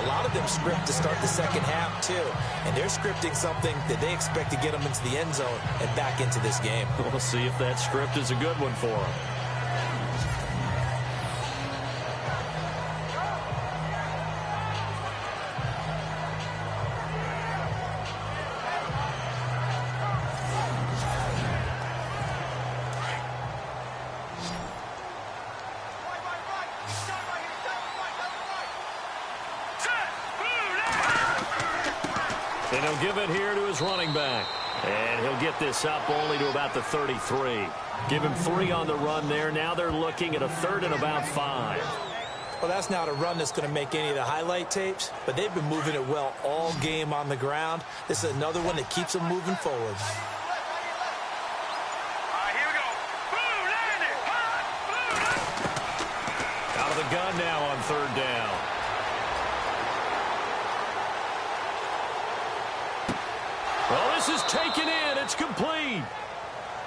A lot of them script to start the second half, too. And they're scripting something that they expect to get them into the end zone and back into this game. We'll see if that script is a good one for them. And he'll give it here to his running back. And he'll get this up only to about the 33. Give him 3 on the run there. Now they're looking at a 3rd and about 5. Well, that's not a run that's going to make any of the highlight tapes, but they've been moving it well all game on the ground. This is another one that keeps them moving forward. Here we go. Boom, landed. Out of the gun now on 3rd down. Well, this is taken in. It's complete.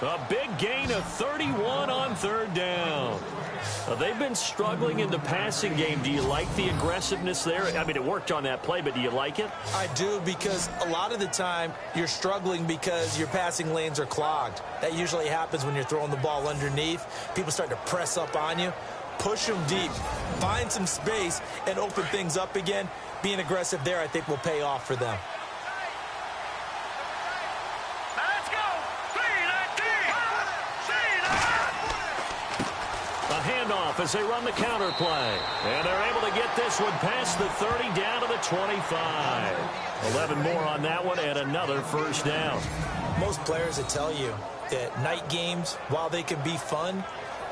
A big gain of 31 on 3rd down. They've been struggling in the passing game. Do you like the aggressiveness there? I mean, it worked on that play, but do you like it? I do, because a lot of the time you're struggling because your passing lanes are clogged. That usually happens when you're throwing the ball underneath. People start to press up on you. Push them deep. Find some space and open things up again. Being aggressive there, I think, will pay off for them. Handoff as they run the counter play. And they're able to get this one past the 30 down to the 25. 11 more on that one and another 1st down. Most players will tell you that night games, while they can be fun,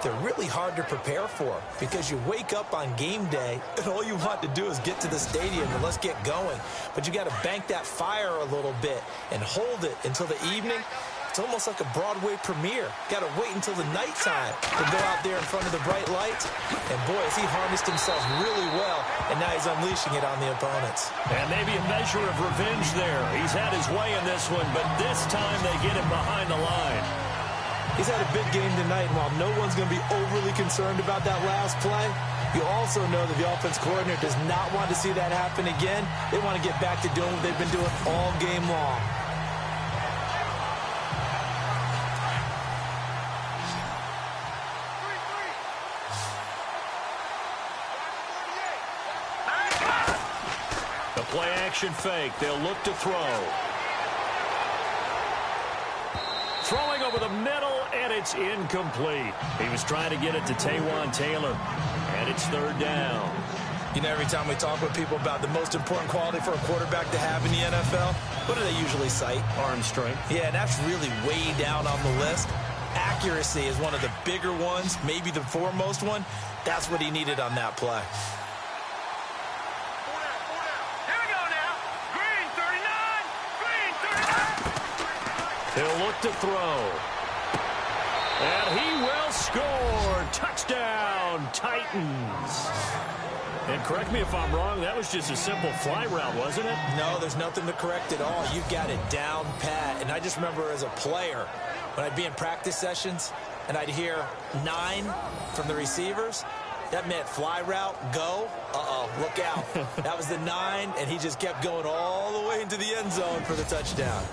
they're really hard to prepare for because you wake up on game day and all you want to do is get to the stadium and let's get going. But you got to bank that fire a little bit and hold it until the evening. It's almost like a Broadway premiere. Got to wait until the nighttime to go out there in front of the bright lights. And boy, has he harnessed himself really well, and now he's unleashing it on the opponents. And maybe a measure of revenge there. He's had his way in this one, but this time they get him behind the line. He's had a big game tonight, and while no one's going to be overly concerned about that last play, you also know that the offense coordinator does not want to see that happen again. They want to get back to doing what they've been doing all game long. Play action fake. They'll look to throw. Throwing over the middle, and it's incomplete. He was trying to get it to Taywan Taylor. And it's third down. You know, every time we talk with people about the most important quality for a quarterback to have in the NFL, what do they usually cite? Arm strength. Yeah, and that's really way down on the list. Accuracy is one of the bigger ones, maybe the foremost one. That's what he needed on that play. Here we go now. Green 39. Green 39. He'll look to throw. And he will score. Touchdown, Titans. And correct me if I'm wrong, that was just a simple fly route, wasn't it? No, there's nothing to correct at all. You've got it down pat. And I just remember as a player, when I'd be in practice sessions and I'd hear 9 from the receivers, that meant fly route, go. Uh-oh, look out. That was the 9, and he just kept going all the way into the end zone for the touchdown.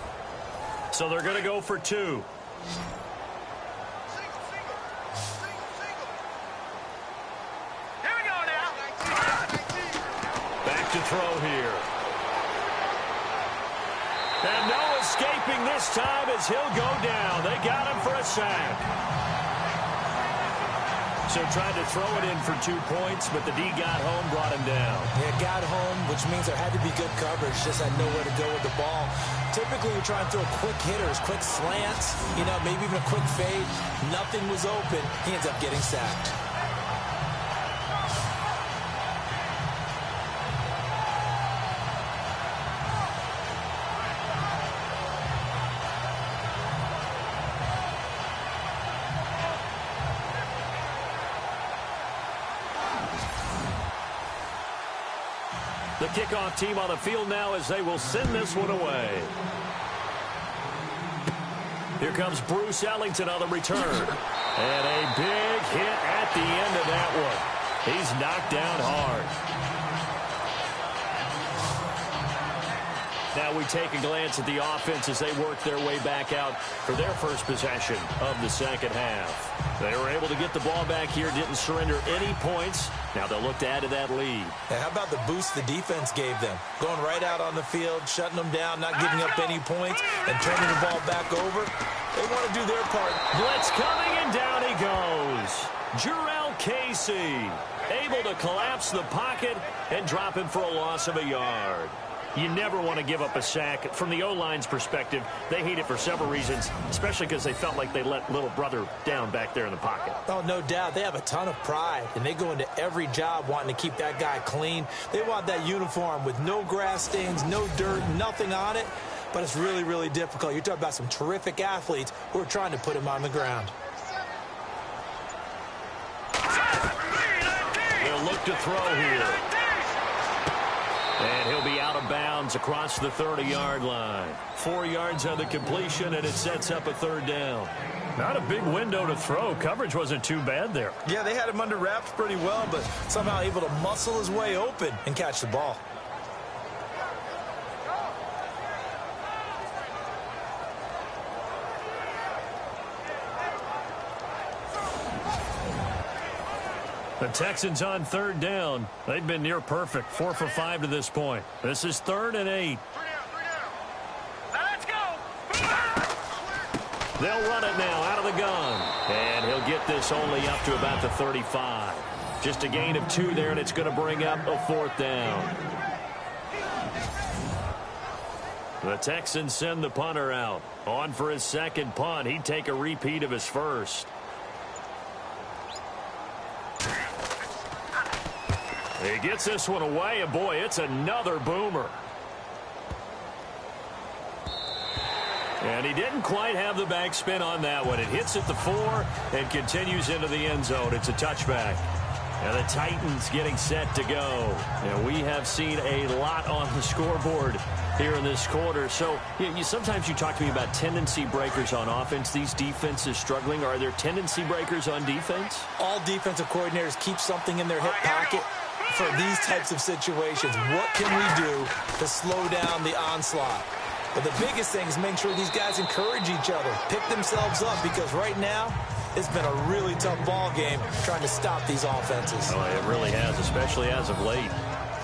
So they're going to go for 2. To throw here. And no escaping this time as he'll go down. They got him for a sack. So tried to throw it in for 2 points, but the D got home, brought him down. Yeah, got home, which means there had to be good coverage. Just had nowhere to go with the ball. Typically, you're trying to throw quick hitters, quick slants, you know, maybe even a quick fade. Nothing was open. He ends up getting sacked. The kickoff team on the field now as they will send this one away. Here comes Bruce Ellington on the return. And a big hit at the end of that one. He's knocked down hard. Now we take a glance at the offense as they work their way back out for their first possession of the second half. They were able to get the ball back here, didn't surrender any points. Now they'll look to add to that lead. Yeah, how about the boost the defense gave them? Going right out on the field, shutting them down, not giving up any points, and turning the ball back over. They want to do their part. Blitz coming, and down he goes. Jarrell Casey able to collapse the pocket and drop him for a loss of a yard. You never want to give up a sack. From the O-line's perspective, they hate it for several reasons, especially because they felt like they let little brother down back there in the pocket. Oh, no doubt. They have a ton of pride, and they go into every job wanting to keep that guy clean. They want that uniform with no grass stains, no dirt, nothing on it, but it's really, really difficult. You're talking about some terrific athletes who are trying to put him on the ground. They'll look to throw here. And he'll be out of bounds across the 30-yard line. 4 yards on the completion, and it sets up a third down. Not a big window to throw. Coverage wasn't too bad there. Yeah, they had him under wraps pretty well, but somehow able to muscle his way open and catch the ball. The Texans on third down. They've been near perfect, 4 for 5 to this point. This is 3rd and 8. Let's go. They'll run it now out of the gun. And he'll get this only up to about the 35. Just a gain of 2 there, and it's going to bring up a 4th down. The Texans send the punter out. On for his second punt. He'd take a repeat of his first. He gets this one away, and boy, it's another boomer. And he didn't quite have the backspin on that one. It hits at the 4 and continues into the end zone. It's a touchback. And the Titans getting set to go. And we have seen a lot on the scoreboard here in this quarter. So sometimes you talk to me about tendency breakers on offense. These defenses struggling. Are there tendency breakers on defense? All defensive coordinators keep something in their hip pocket for these types of situations. What can we do to slow down the onslaught? But the biggest thing is making sure these guys encourage each other, pick themselves up, because right now it's been a really tough ball game trying to stop these offenses. Oh, it really has, especially as of late.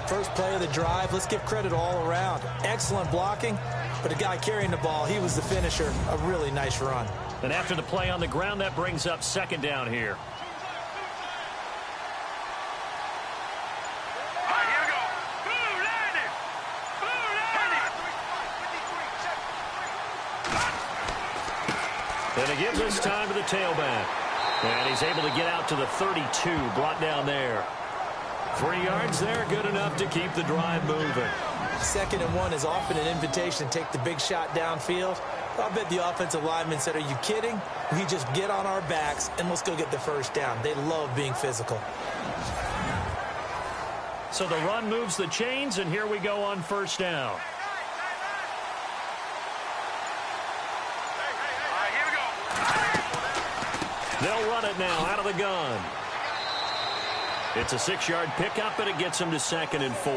First play of the drive, let's give credit all around. Excellent blocking, but the guy carrying the ball, he was the finisher. A really nice run. And after the play on the ground, that brings up 2nd down here. And it gives us time to the tailback. And he's able to get out to the 32, brought down there. 3 yards there, good enough to keep the drive moving. 2nd and 1 is often an invitation to take the big shot downfield. I bet the offensive lineman said, are you kidding? We just get on our backs and let's go get the first down. They love being physical. So the run moves the chains, and here we go on 1st down. They'll run it now out of the gun. It's a 6-yard pickup, and it gets them to 2nd and 4.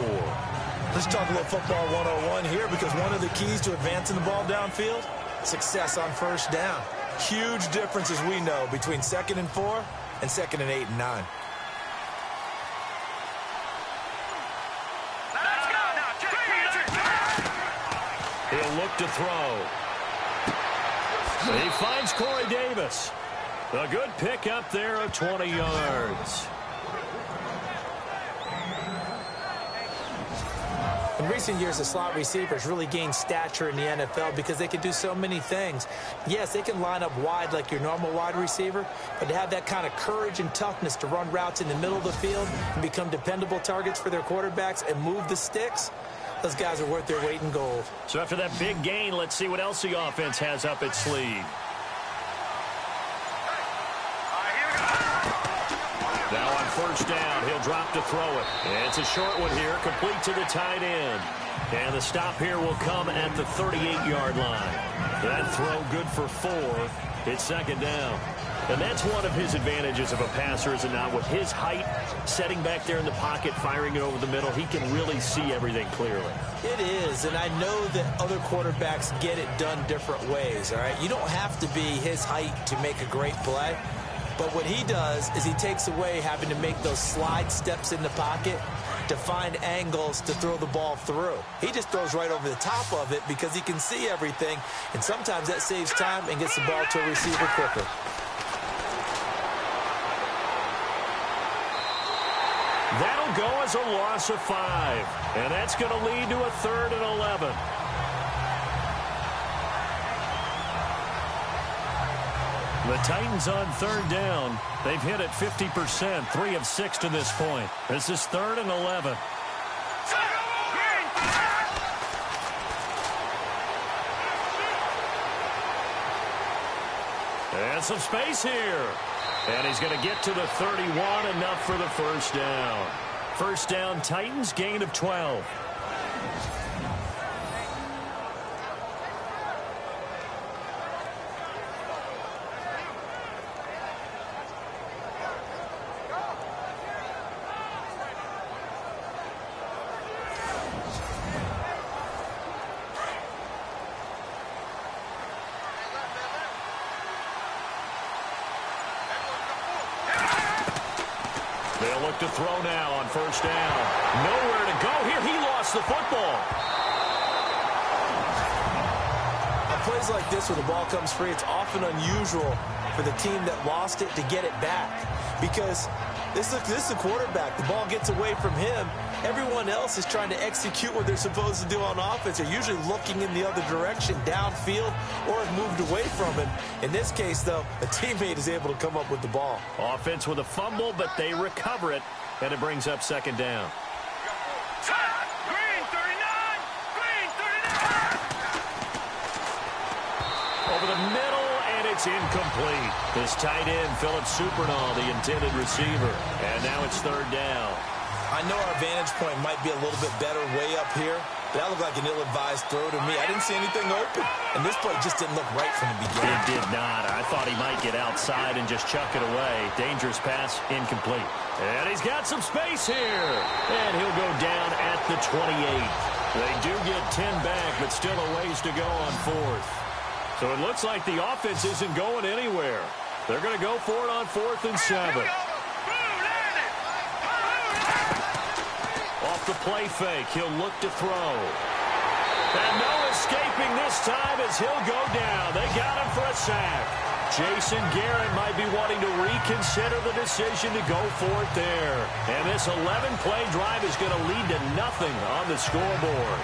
Let's talk a little football 101 here, because one of the keys to advancing the ball downfield, success on 1st down. Huge difference, as we know, between 2nd and 4 and 2nd and 8 and 9. He'll look to throw. He finds Corey Davis. A good pickup there of 20 yards. In recent years, the slot receivers really gained stature in the NFL because they can do so many things. Yes, they can line up wide like your normal wide receiver, but to have that kind of courage and toughness to run routes in the middle of the field and become dependable targets for their quarterbacks and move the sticks, those guys are worth their weight in gold. So after that big gain, let's see what else the offense has up its sleeve. Now on 1st down, he'll drop to throw it. And it's a short one here, complete to the tight end. And the stop here will come at the 38-yard line. That throw good for 4. It's 2nd down. And that's one of his advantages of a passer, is it not? With his height, setting back there in the pocket, firing it over the middle, he can really see everything clearly. It is, and I know that other quarterbacks get it done different ways, all right? You don't have to be his height to make a great play. But what he does is he takes away having to make those slide steps in the pocket to find angles to throw the ball through. He just throws right over the top of it because he can see everything, and sometimes that saves time and gets the ball to a receiver quicker. That'll go as a loss of 5, and that's going to lead to a 3rd and 11. The Titans on 3rd down. They've hit it 50%, 3 of 6 to this point. This is 3rd and 11. And some space here. And he's going to get to the 31, enough for the 1st down. 1st down, Titans, gain of 12. They'll look to throw now on 1st down. Nowhere to go here. He lost the football. On plays like this where the ball comes free, it's often unusual for the team that lost it to get it back. Because this is a quarterback. The ball gets away from him. Everyone else is trying to execute what they're supposed to do on offense. They're usually looking in the other direction, downfield, or have moved away from him. In this case, though, a teammate is able to come up with the ball. Offense with a fumble, but they recover it, and it brings up 2nd down. Green 39! Green 39! Over the middle, and it's incomplete. This tight end, Philip Supernall, the intended receiver. And now it's 3rd down. I know our vantage point might be a little bit better way up here, but that looked like an ill-advised throw to me. I didn't see anything open, and this play just didn't look right from the beginning. It did not. I thought he might get outside and just chuck it away. Dangerous pass, incomplete. And he's got some space here. And he'll go down at the 28. They do get 10 back, but still a ways to go on 4th. So it looks like the offense isn't going anywhere. They're going to go for it on 4th and 7. Off the play fake, he'll look to throw. And no escaping this time as he'll go down. They got him for a sack. Jason Garrett might be wanting to reconsider the decision to go for it there. And this 11-play drive is going to lead to nothing on the scoreboard.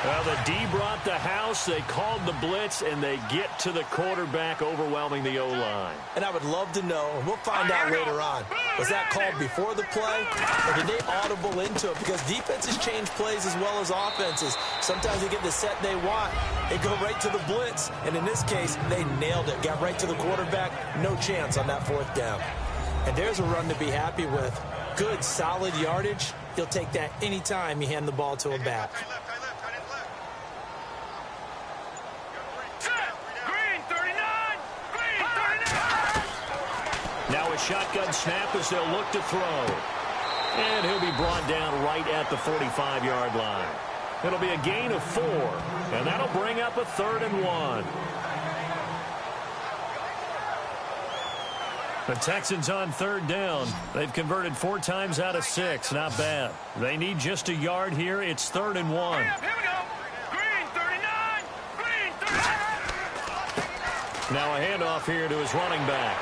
Well, the D brought the house, they called the blitz, and they get to the quarterback, overwhelming the O-line. And I would love to know, and we'll find out later on, was that called before the play, or did they audible into it? Because defenses change plays as well as offenses. Sometimes they get the set they want. They go right to the blitz, and in this case, they nailed it. Got right to the quarterback, no chance on that 4th down. And there's a run to be happy with. Good, solid yardage. You'll take that anytime you hand the ball to a back. Now a shotgun snap as they'll look to throw. And he'll be brought down right at the 45-yard line. It'll be a gain of 4, and that'll bring up a 3rd and 1. The Texans on 3rd down. They've converted 4 times out of 6. Not bad. They need just a yard here. It's 3rd and 1. Here we go. Green 39. Green 39. Now a handoff here to his running back.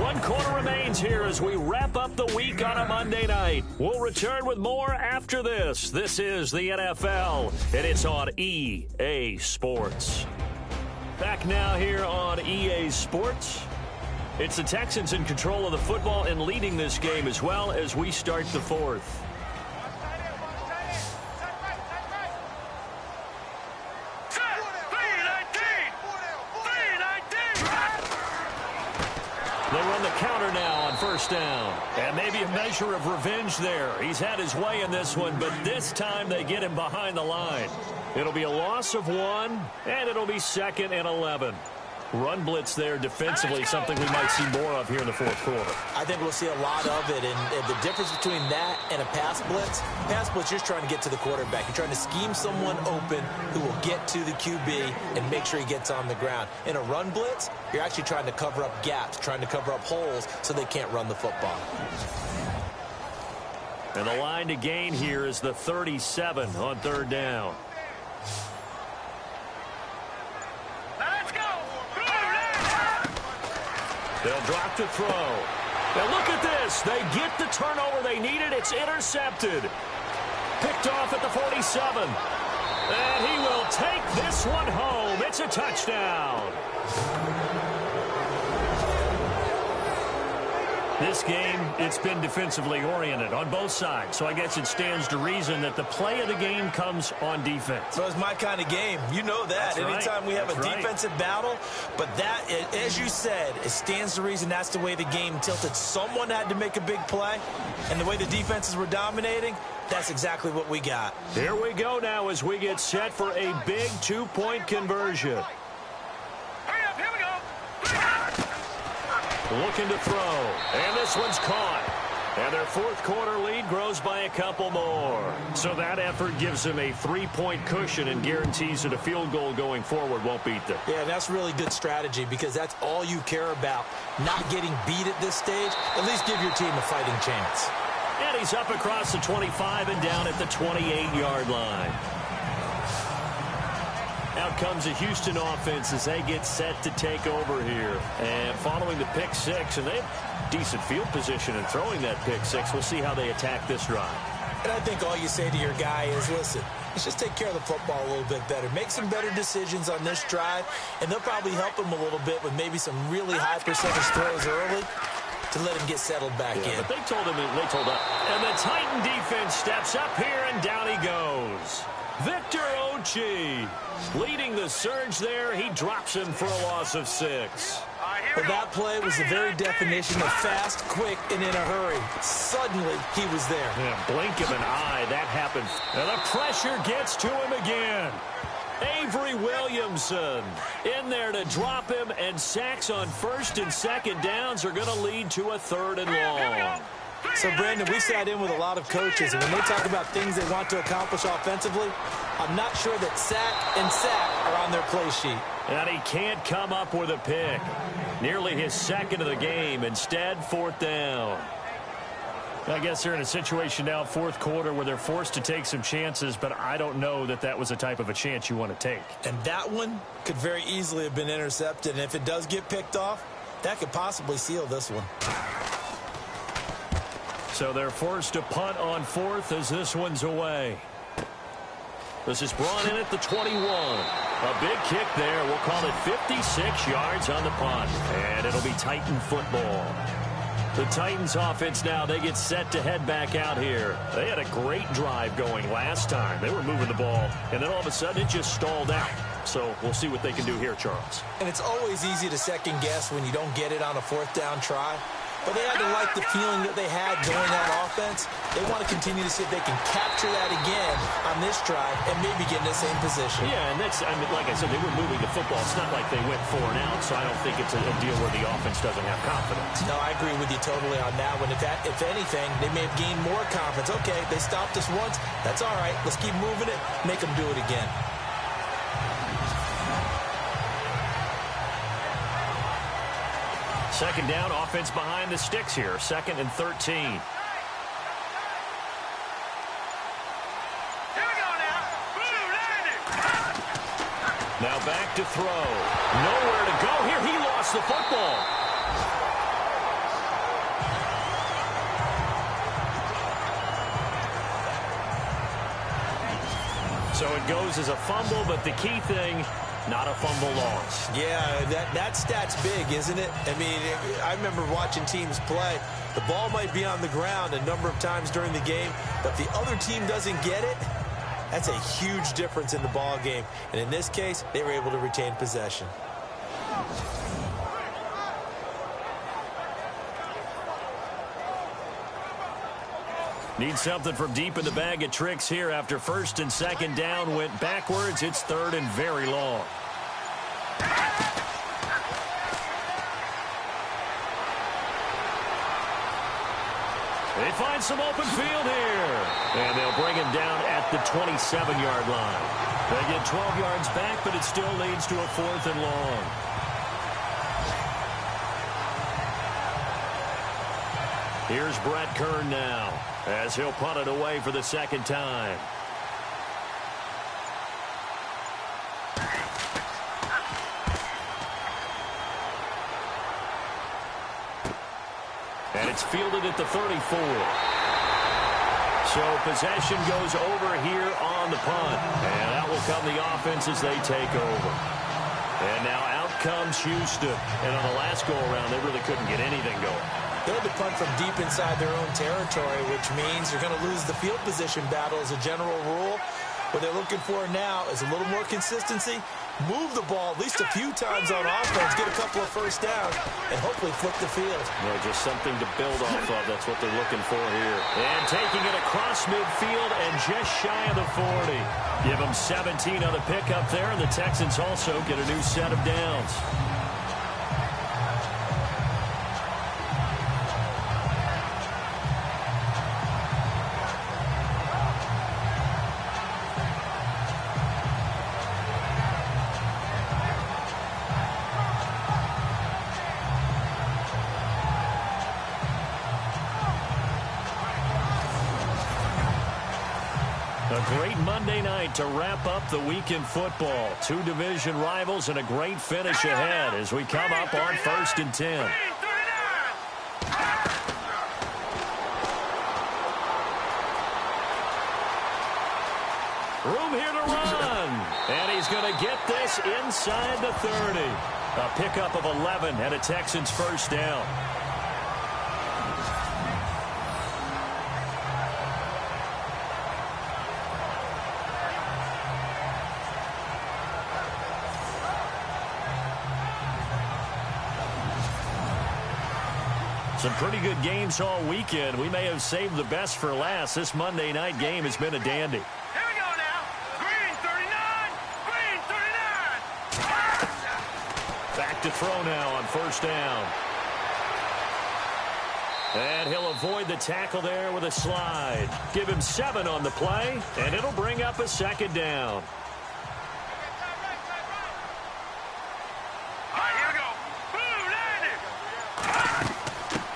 One quarter remains here as we wrap up the week on a Monday night. We'll return with more after this. This is the NFL, and it's on EA Sports. Back now here on EA Sports. It's the Texans in control of the football and leading this game as well as we start the 4th. They run the counter now on 1st down. And maybe a measure of revenge there. He's had his way in this one, but this time they get him behind the line. It'll be a loss of 1, and it'll be 2nd and 11. Run blitz there defensively, something we might see more of here in the 4th quarter. I think we'll see a lot of it, and the difference between that and a pass blitz, you're just trying to get to the quarterback. You're trying to scheme someone open who will get to the QB and make sure he gets on the ground. In a run blitz, you're actually trying to cover up gaps, trying to cover up holes so they can't run the football. And the line to gain here is the 37 on 3rd down. They'll drop to throw. Now look at this. They get the turnover they needed. It's intercepted. Picked off at the 47. And he will take this one home. It's a touchdown. This game, it's been defensively oriented on both sides. So I guess it stands to reason that the play of the game comes on defense. So it's my kind of game. You know that. That's Anytime we have That's a defensive battle. But that, as you said, it stands to reason that's the way the game tilted. Someone had to make a big play. And the way the defenses were dominating, that's exactly what we got. Here we go now as we get set for a big 2-point conversion. Looking to throw, and this one's caught. And their 4th quarter lead grows by a couple more. So that effort gives them a 3-point cushion and guarantees that a field goal going forward won't beat them. Yeah, that's really good strategy because that's all you care about. Not getting beat at this stage. At least give your team a fighting chance. And he's up across the 25 and down at the 28-yard line. Out comes the Houston offense as they get set to take over here. And following the pick 6, and they have decent field position in throwing that pick 6. We'll see how they attack this drive. And I think all you say to your guy is, listen, let's just take care of the football a little bit better. Make some better decisions on this drive, and they'll probably help him a little bit with maybe some really high percentage throws early to let him get settled back in. But they told him, they told up. And the Titan defense steps up here, and down he goes. Victor Ochi leading the surge there. He drops him for a loss of 6. But that play was the very definition of fast, quick, and in a hurry. Suddenly, he was there. Yeah, blink of an eye, that happened. And the pressure gets to him again. Avery Williamson in there to drop him, and sacks on 1st and 2nd downs are going to lead to a 3rd and long. So, Brandon, we've sat in with a lot of coaches, and when they talk about things they want to accomplish offensively, I'm not sure that sack and sack are on their play sheet. And he can't come up with a pick. Nearly his 2nd of the game. Instead, 4th down. I guess they're in a situation now, 4th quarter, where they're forced to take some chances, but I don't know that that was the type of a chance you want to take. And that one could very easily have been intercepted, and if it does get picked off, that could possibly seal this one. So they're forced to punt on fourth as this one's away. This is brought in at the 21. A big kick there. We'll call it 56 yards on the punt. And it'll be Titan football. The Titans offense now, they get set to head back out here. They had a great drive going last time. They were moving the ball, and then all of a sudden it just stalled out. So we'll see what they can do here, Charles. And it's always easy to second guess when you don't get it on a fourth down try. But they had to like the feeling that they had during that offense. They want to continue to see if they can capture that again on this drive and maybe get in the same position. Yeah, and that's, I mean, like I said, they were moving the football. It's not like they went 4 and out, so I don't think it's a deal where the offense doesn't have confidence. No, I agree with you totally on that one. If anything, they may have gained more confidence. Okay, they stopped us once. That's all right. Let's keep moving it. Make them do it again. Second down, offense behind the sticks here. 2nd and 13. Here we go now. Blue landing. Now back to throw. Nowhere to go here. He lost the football. So it goes as a fumble, but the key thing, not a fumble loss. Yeah, that stat's big, isn't it? I mean, I remember watching teams play. The ball might be on the ground a number of times during the game, but the other team doesn't get it. That's a huge difference in the ball game. And in this case, they were able to retain possession. Need something from deep in the bag of tricks here after 1st and 2nd down went backwards. It's 3rd and very long. They find some open field here. And they'll bring him down at the 27-yard line. They get 12 yards back, but it still leads to a 4th and long. Here's Brett Kern now, as he'll punt it away for the 2nd time. And it's fielded at the 34. So possession goes over here on the punt. And that will come the offense as they take over. And now out comes Houston. And on the last go-around, they really couldn't get anything going. They had to punt from deep inside their own territory, which means you're going to lose the field position battle as a general rule. What they're looking for now is a little more consistency, move the ball at least a few times on offense, get a couple of first downs, and hopefully flip the field. Yeah, just something to build off of. That's what they're looking for here. And taking it across midfield and just shy of the 40. Give them 17 on the pickup there, and the Texans also get a new set of downs. A great Monday night to wrap up the week in football. 2 division rivals and a great finish ahead as we come up on 1st and 10. Room here to run. And he's going to get this inside the 30. A pickup of 11 and a Texans 1st down. Some pretty good games all weekend. We may have saved the best for last. This Monday night game has been a dandy. Here we go now. Green 39. Green 39. Back to throw now on 1st down. And he'll avoid the tackle there with a slide. Give him 7 on the play, and it'll bring up a 2nd down.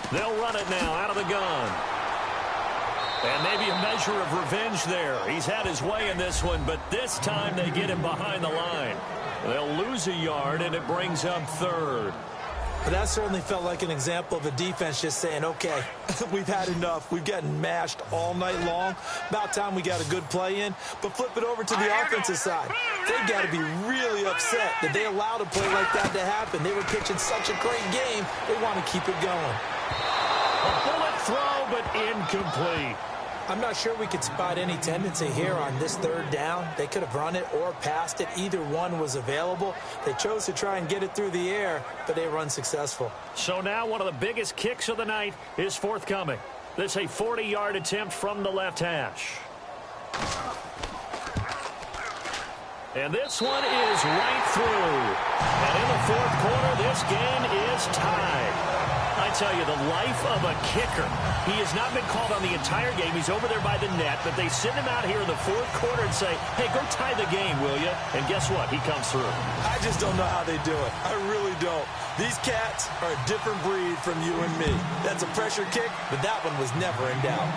They'll run it now out of the gun. And maybe a measure of revenge there. He's had his way in this one, but this time they get him behind the line. They'll lose a yard, and it brings up 3rd. But that certainly felt like an example of a defense just saying, okay, we've had enough. We've gotten mashed all night long. About time we got a good play in. But flip it over to the offensive side. They've got to be really upset that they allowed a play like that to happen. They were pitching such a great game, they want to keep it going. A bullet throw, but incomplete. I'm not sure we could spot any tendency here on this third down. They could have run it or passed it. Either one was available. They chose to try and get it through the air, but they were unsuccessful. So now one of the biggest kicks of the night is forthcoming. This a 40-yard attempt from the left hash. And this one is right through. And in the fourth quarter, this game is tied. I tell you, the life of a kicker. He has not been called on the entire game. He's over there by the net, but they send him out here in the fourth quarter and say, hey, go tie the game, will you? And guess what? He comes through. I just don't know how they do it. I really don't. These cats are a different breed from you and me. That's a pressure kick, but that one was never in doubt.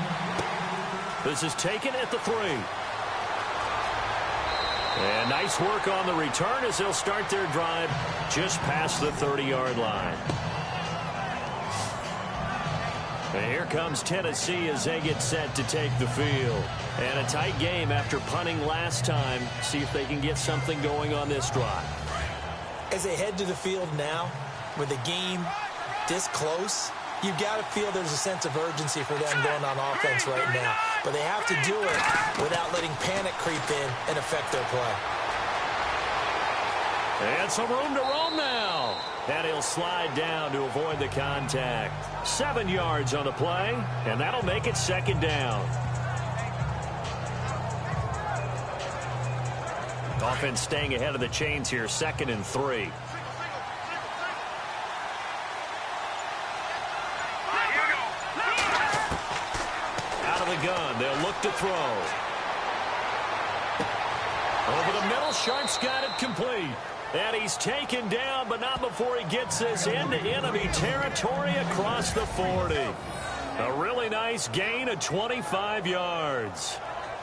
This is taken at the 3. And nice work on the return as they'll start their drive just past the 30-yard line. And here comes Tennessee as they get set to take the field. And a tight game after punting last time. See if they can get something going on this drive. As they head to the field now, with the game this close, you've got to feel there's a sense of urgency for them going on offense right now. But they have to do it without letting panic creep in and affect their play. And some room to roam now. And he'll slide down to avoid the contact. 7 yards on the play, and that'll make it second down. Offense staying ahead of the chains here, 2nd and 3. Out of the gun, they'll look to throw. Over the middle, Sharp's got it complete. And he's taken down, but not before he gets this into enemy territory across the 40. A really nice gain of 25 yards.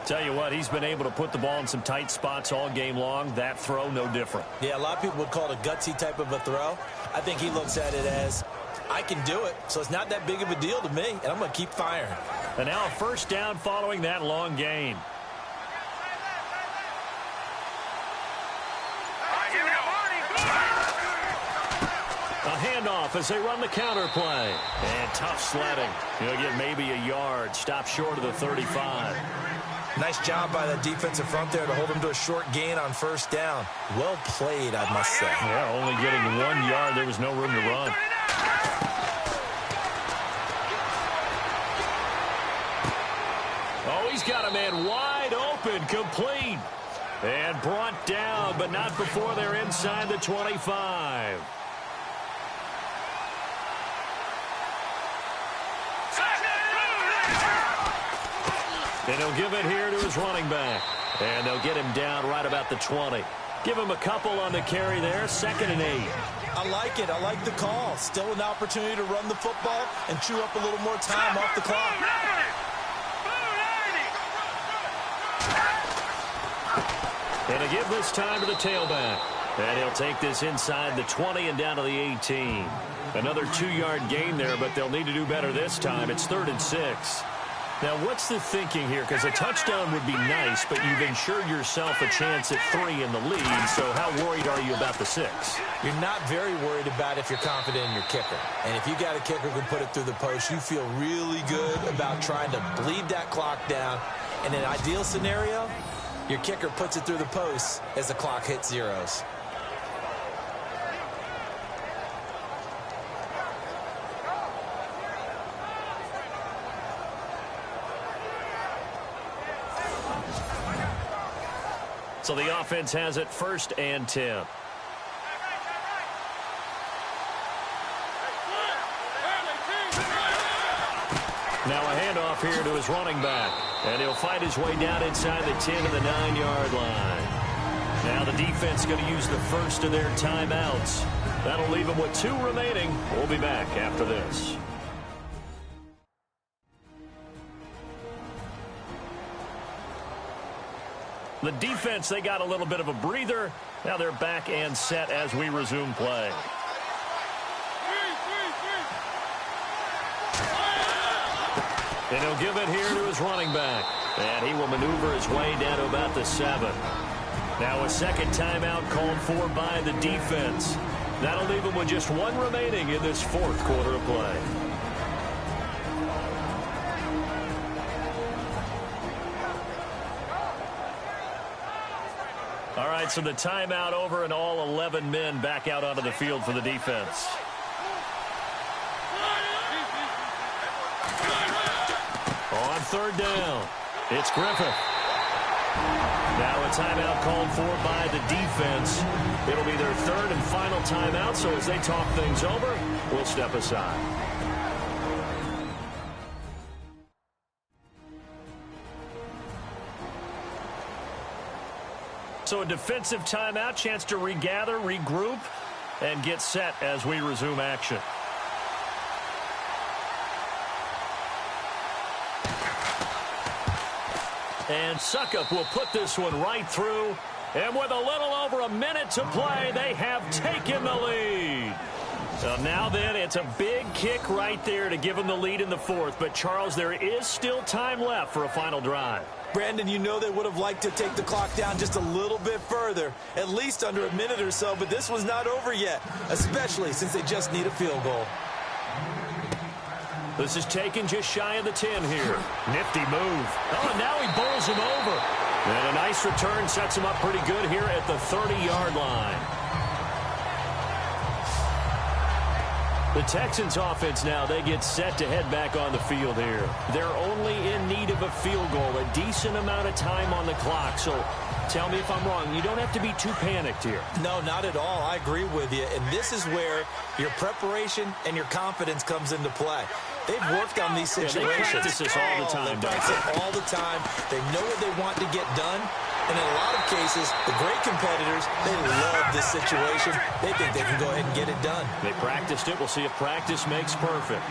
Tell you what, he's been able to put the ball in some tight spots all game long. That throw, no different. Yeah, a lot of people would call it a gutsy type of a throw. I think he looks at it as, I can do it, so it's not that big of a deal to me, and I'm going to keep firing. And now a first down following that long gain. A handoff as they run the counter play. And tough sledding. He'll get maybe a yard. Stop short of the 35. Nice job by the defensive front there to hold him to a short gain on first down. Well played, I must say. Yeah, only getting 1 yard. There was no room to run. Oh, he's got a man wide open, complete. And brought down, but not before they're inside the 25. And he'll give it here to his running back. And they'll get him down right about the 20. Give him a couple on the carry there, 2nd and 8. I like it. I like the call. Still an opportunity to run the football and chew up a little more time off the clock. And to give this time to the tailback. And he'll take this inside the 20 and down to the 18. Another 2-yard gain there, but they'll need to do better this time. It's 3rd and 6. Now, what's the thinking here? Because a touchdown would be nice, but you've ensured yourself a chance at 3 in the lead, so how worried are you about the 6? You're not very worried about if you're confident in your kicker. And if you got a kicker who can put it through the post, you feel really good about trying to bleed that clock down. In an ideal scenario, your kicker puts it through the post as the clock hits zeros. So the offense has it 1st and 10. Now a handoff here to his running back. And he'll fight his way down inside the 10 to the 9-yard line. Now the defense going to use the first of their timeouts. That'll leave them with 2 remaining. We'll be back after this. The defense, they got a little bit of a breather. Now they're back and set as we resume play. And he'll give it here to his running back. And he will maneuver his way down to about the 7. Now a second timeout called for by the defense. That'll leave him with just 1 remaining in this 4th quarter of play. All right, so the timeout over and all 11 men back out onto the field for the defense. On 3rd down, it's Griffith. Now a timeout called for by the defense. It'll be their 3rd and final timeout, so as they talk things over, we'll step aside. So a defensive timeout, chance to regather, regroup, and get set as we resume action. And Suckup will put this one right through. And with a little over a minute to play, they have taken the lead. So now then, it's a big kick right there to give them the lead in the 4th. But, Charles, there is still time left for a final drive. Brandon, you know they would have liked to take the clock down just a little bit further, at least under a minute or so, but this one's not over yet, especially since they just need a field goal. This is taken just shy of the 10 here. Nifty move. Oh, and now he bowls him over. And a nice return sets him up pretty good here at the 30-yard line. The Texans offense now, they get set to head back on the field here. They're only in need of a field goal, a decent amount of time on the clock. So tell me if I'm wrong. You don't have to be too panicked here. No, not at all. I agree with you. And this is where your preparation and your confidence comes into play. They've worked on these situations. They practice this all the time. They practice it all the time. They know what they want to get done. And in a lot of cases, the great competitors, they love this situation. They think they can go ahead and get it done. They practiced it. We'll see if practice makes perfect.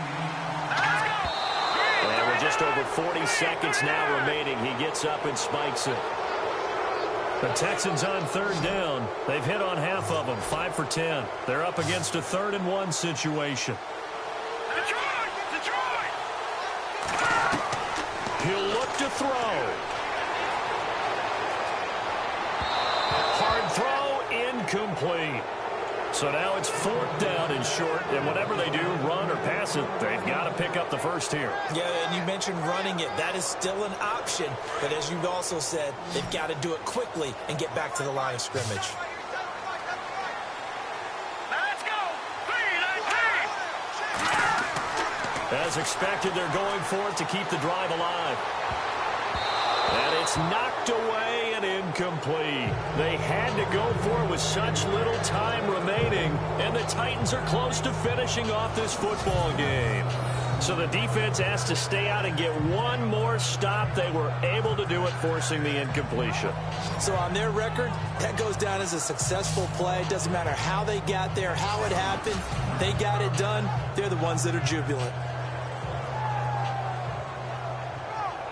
And with just over 40 seconds now remaining, he gets up and spikes it. The Texans on 3rd down. They've hit on half of them, 5 for 10. They're up against a 3rd and 1 situation. Detroit! He'll look to throw. Hard throw, incomplete. So now it's 4th down and short, and whatever they do, run or pass it, they've got to pick up the first here. Yeah, and you mentioned running it. That is still an option. But as you've also said, they've got to do it quickly and get back to the line of scrimmage. Let's go! As expected, they're going for it to keep the drive alive. And it's knocked away and incomplete. They had to go for it with such little time remaining, and the Titans are close to finishing off this football game. So the defense asked to stay out and get one more stop. They were able to do it, forcing the incompletion. So on their record, that goes down as a successful play. It doesn't matter how they got there, how it happened. They got it done. They're the ones that are jubilant.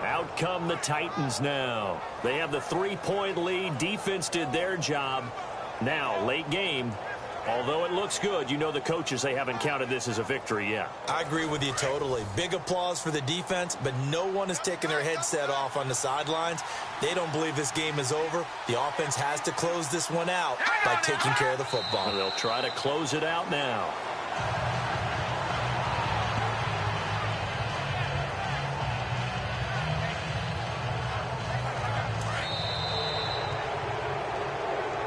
Out come the Titans now. They have the 3-point lead. Defense did their job. Now, late game. Although it looks good, you know the coaches, they haven't counted this as a victory yet. I agree with you totally. Big applause for the defense, but no one is taking their headset off on the sidelines. They don't believe this game is over. The offense has to close this one out by taking care of the football. They'll try to close it out now.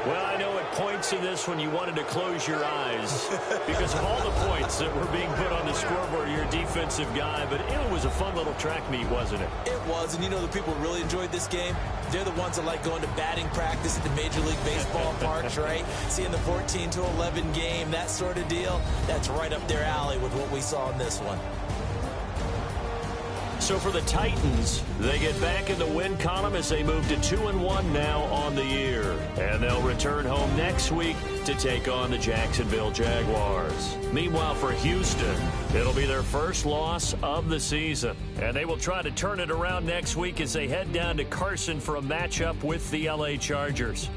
Well, I know it points to this when you wanted to close your eyes because of all the points that were being put on the scoreboard, you're a defensive guy, but it was a fun little track meet, wasn't it? It was, and you know the people who really enjoyed this game? They're the ones that like going to batting practice at the Major League Baseball parks, right? Seeing the 14-11 game, that sort of deal, that's right up their alley with what we saw in this one. So for the Titans, they get back in the win column as they move to 2-1 now on the year. And they'll return home next week to take on the Jacksonville Jaguars. Meanwhile, for Houston, it'll be their first loss of the season. And they will try to turn it around next week as they head down to Carson for a matchup with the LA Chargers.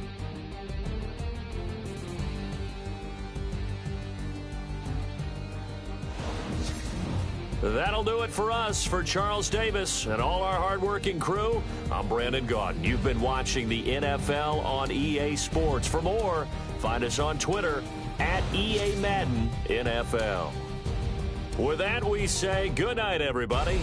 That'll do it for us. For Charles Davis and all our hardworking crew, I'm Brandon Gaudin. You've been watching the NFL on EA Sports. For more, find us on Twitter at EA Madden NFL. With that, we say good night, everybody.